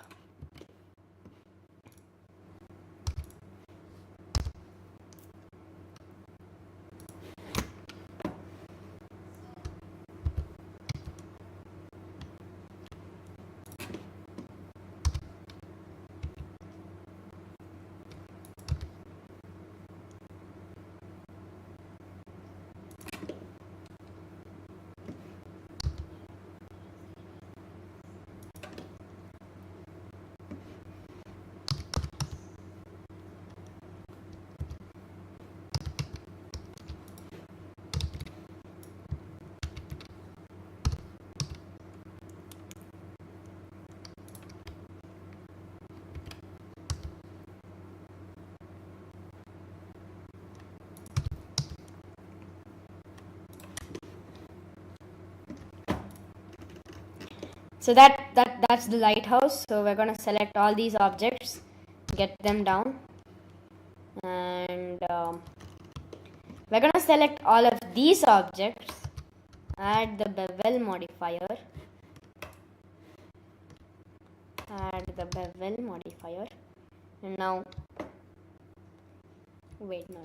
So that's the lighthouse. So we're gonna select all these objects, get them down, and we're gonna select all of these objects, add the bevel modifier, and now wait no.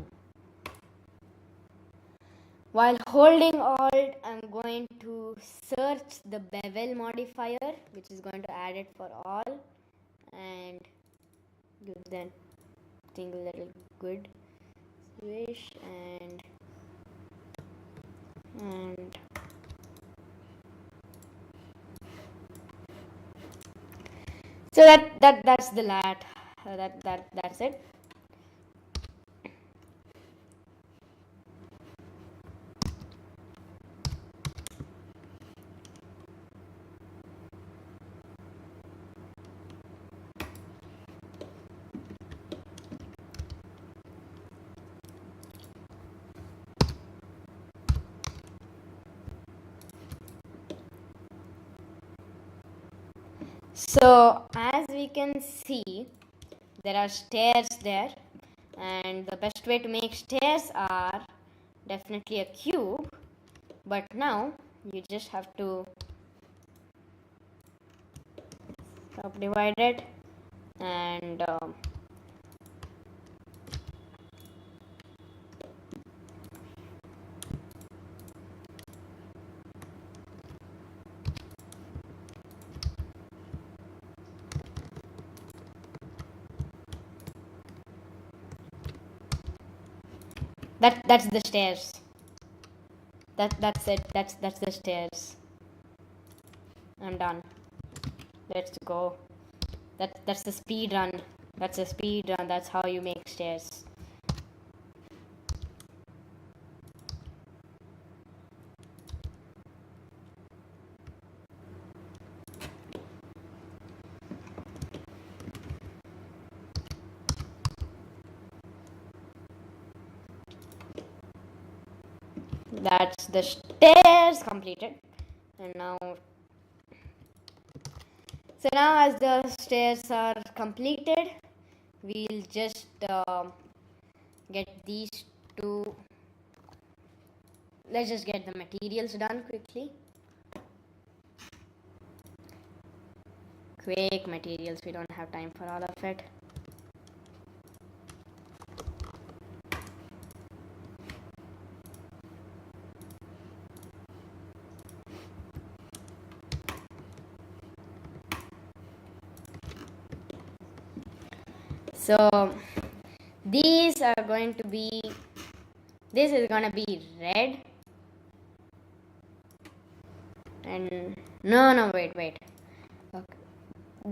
While holding Alt, I'm going to search the bevel modifier, which is going to add it for all, and give that thing a little good swish, and so that's the lat. That's it. So as we can see, there are stairs there, and the best way to make stairs are definitely a cube, but now you just have to subdivide it, and that's the stairs. That's it. That's the stairs. I'm done. Let's go. That's the speed run. That's a speed run. That's how you make stairs. That's the stairs completed. And now, so now as the stairs are completed, we'll just get these two. Let's just get the materials done quickly. Quick materials, we don't have time for all of it. So these are going to be, this is going to be red, and no wait, okay.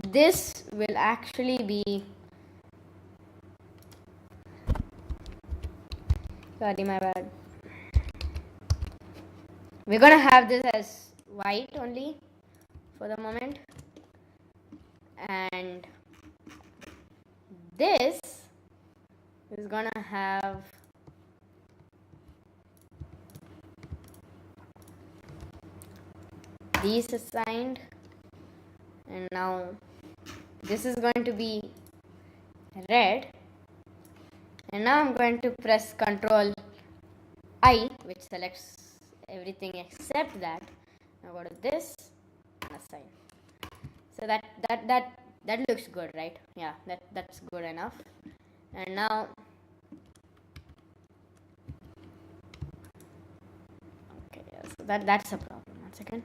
This will actually be, sorry my bad, we're gonna have this as white only for the moment, and this is gonna have these assigned, and now this is going to be red, and now I'm going to press Ctrl I, which selects everything except that. Now go to this and assign. So that looks good, right? Yeah, that's good enough. And now okay, yeah, so that's a problem. 1 second.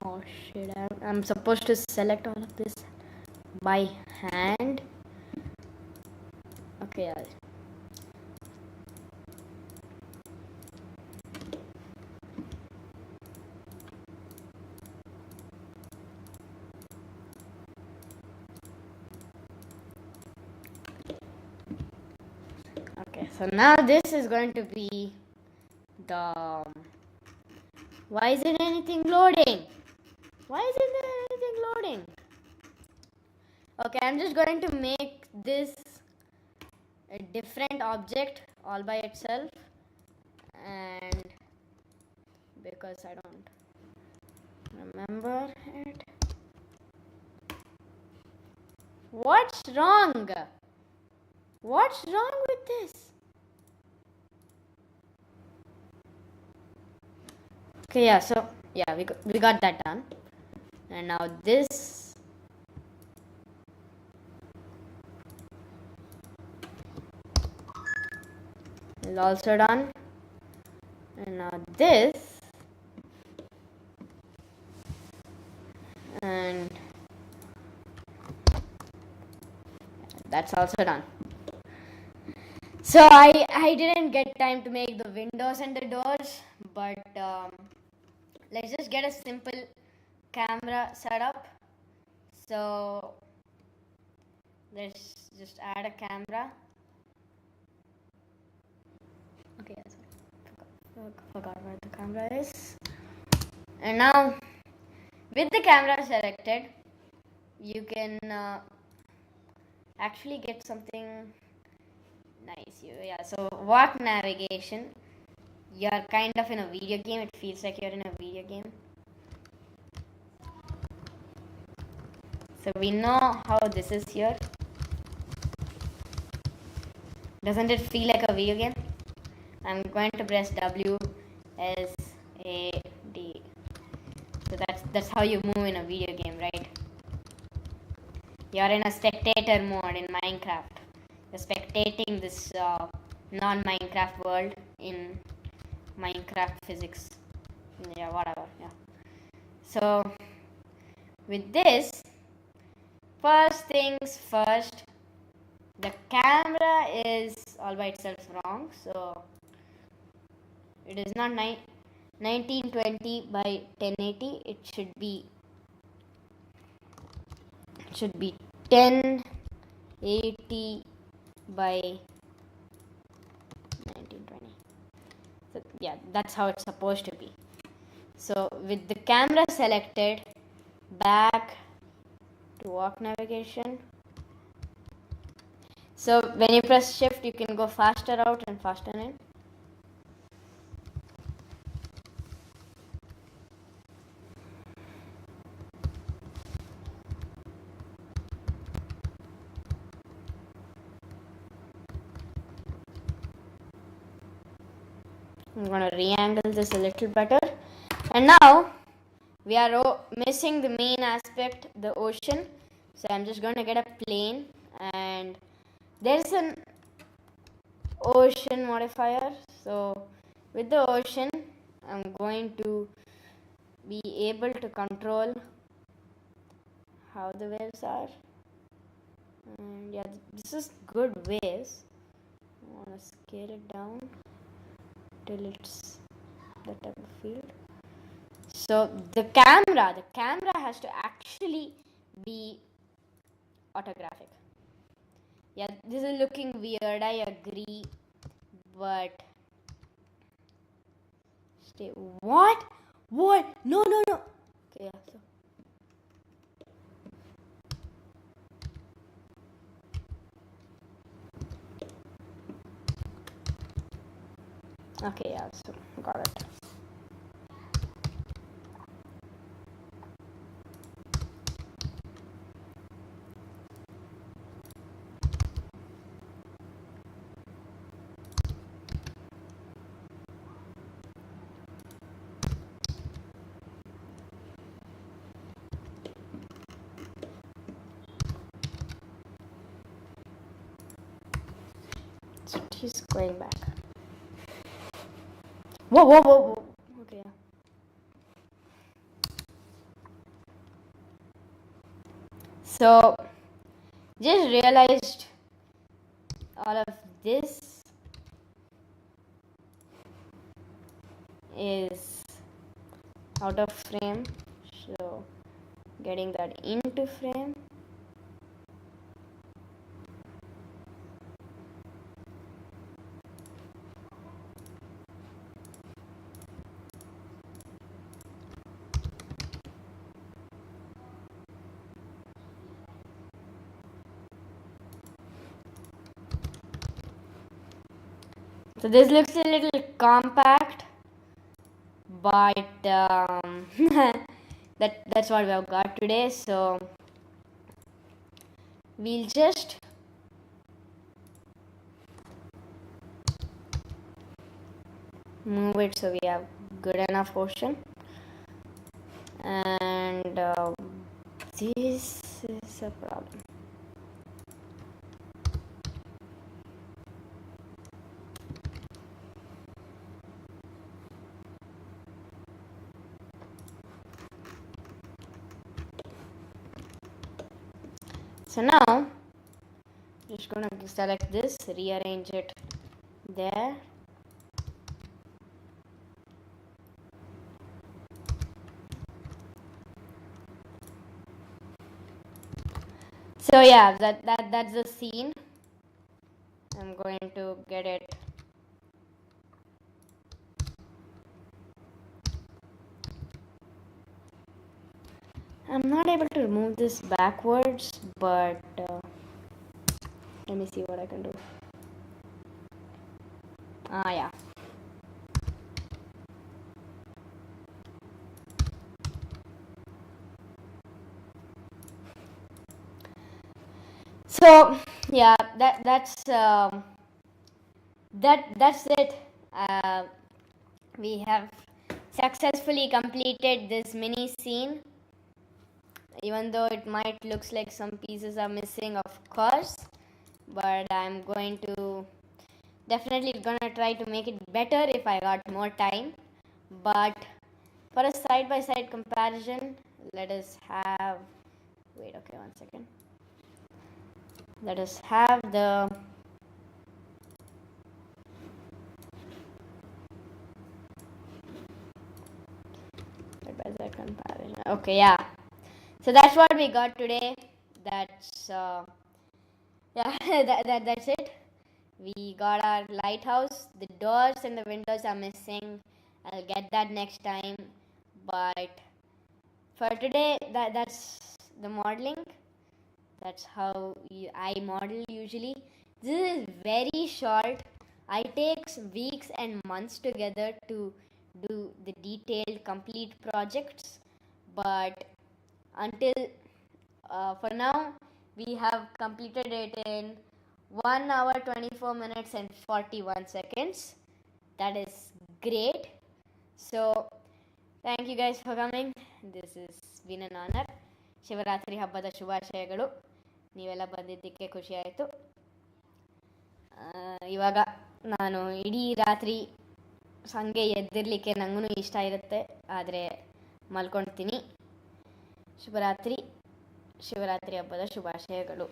Oh shit, I'm supposed to select all of this by hand. Okay, So now this is going to be the... Why isn't anything loading? Why isn't there anything loading? Okay, I'm just going to make this a different object all by itself, and because I don't remember it. What's wrong? What's wrong with this? Okay, yeah, so yeah, we got that done. And now this is also done. And now this, and that's also done. So I didn't get time to make the windows and the doors, but let's just get a simple camera setup. So let's just add a camera. Okay, forgot where the camera is. And now with the camera selected, you can actually get something nice. Yeah, so walk navigation. You're kind of in a video game. It feels like you're in a video game. So we know how this is here. Doesn't it feel like a video game? I'm going to press W S A D. So that's how you move in a video game, right? You're in a spectator mode in Minecraft. You're spectating this non-Minecraft world in Minecraft physics. Yeah, whatever. Yeah. So with this, first things first, the camera is all by itself wrong. So it is not 1920 by 1080. It should be 1080 by 1920. So yeah, that's how it's supposed to be. So with the camera selected, back to walk navigation. So when you press shift, you can go faster out and faster in. I'm going to re-angle this a little better. And now we are missing the main aspect, the ocean. So I'm just going to get a plane, and there's an ocean modifier. So with the ocean, I'm going to be able to control how the waves are. And yeah, this is good waves. I want to scale it down till it's the type of field. So the camera has to actually be orthographic. Yeah, this is looking weird, I agree, but stay. What? No. Okay, yeah, so okay, yeah, so got it. So he's going back. Whoa. Okay, yeah. So just realized all of this is out of frame, so getting that into frame. So this looks a little compact, but that's what we have got today. So we'll just move it so we have good enough ocean. And this is a problem. So now just gonna select this, rearrange it there. So yeah, that's the scene. I'm going to get it. I'm not able to remove this backwards, but let me see what I can do. Yeah. So yeah, that's it. We have successfully completed this mini scene, even though it might looks like some pieces are missing, of course, but I'm going to definitely gonna try to make it better if I got more time. But for a side-by-side comparison, let us have, wait, okay, one second. Let us have the side-by-side comparison. Okay, yeah. So that's what we got today. That's yeah, that's it. We got our lighthouse. The doors and the windows are missing. I'll get that next time. But for today, that's the modeling. That's how I model usually. This is very short. I take weeks and months together to do the detailed, complete projects. But until for now, we have completed it in 1 hour 24 minutes and 41 seconds. That is great. So thank you guys for coming. This has been an honor. Shivaratri ಹಬ್ಬದ ಶುಭಾಶಯಗಳು. ನೀವೆಲ್ಲ ಬಂದಿದ್ದಕ್ಕೆ ಖುಷಿ ಆಯಿತು. ಇವಾಗ ನಾನು ಇಡೀ ರಾತ್ರಿ ಸಂಗೆ ಎದ್ದಿರಲಿಕ್ಕೆ ನನಗೂ ಇಷ್ಟ ಇರುತ್ತೆ, ಆದರೆ ಮಲ್ಕೊಳ್ತೀನಿ. ಶಿವರಾತ್ರಿ ಹಬ್ಬದ ಶುಭಾಶಯಗಳು.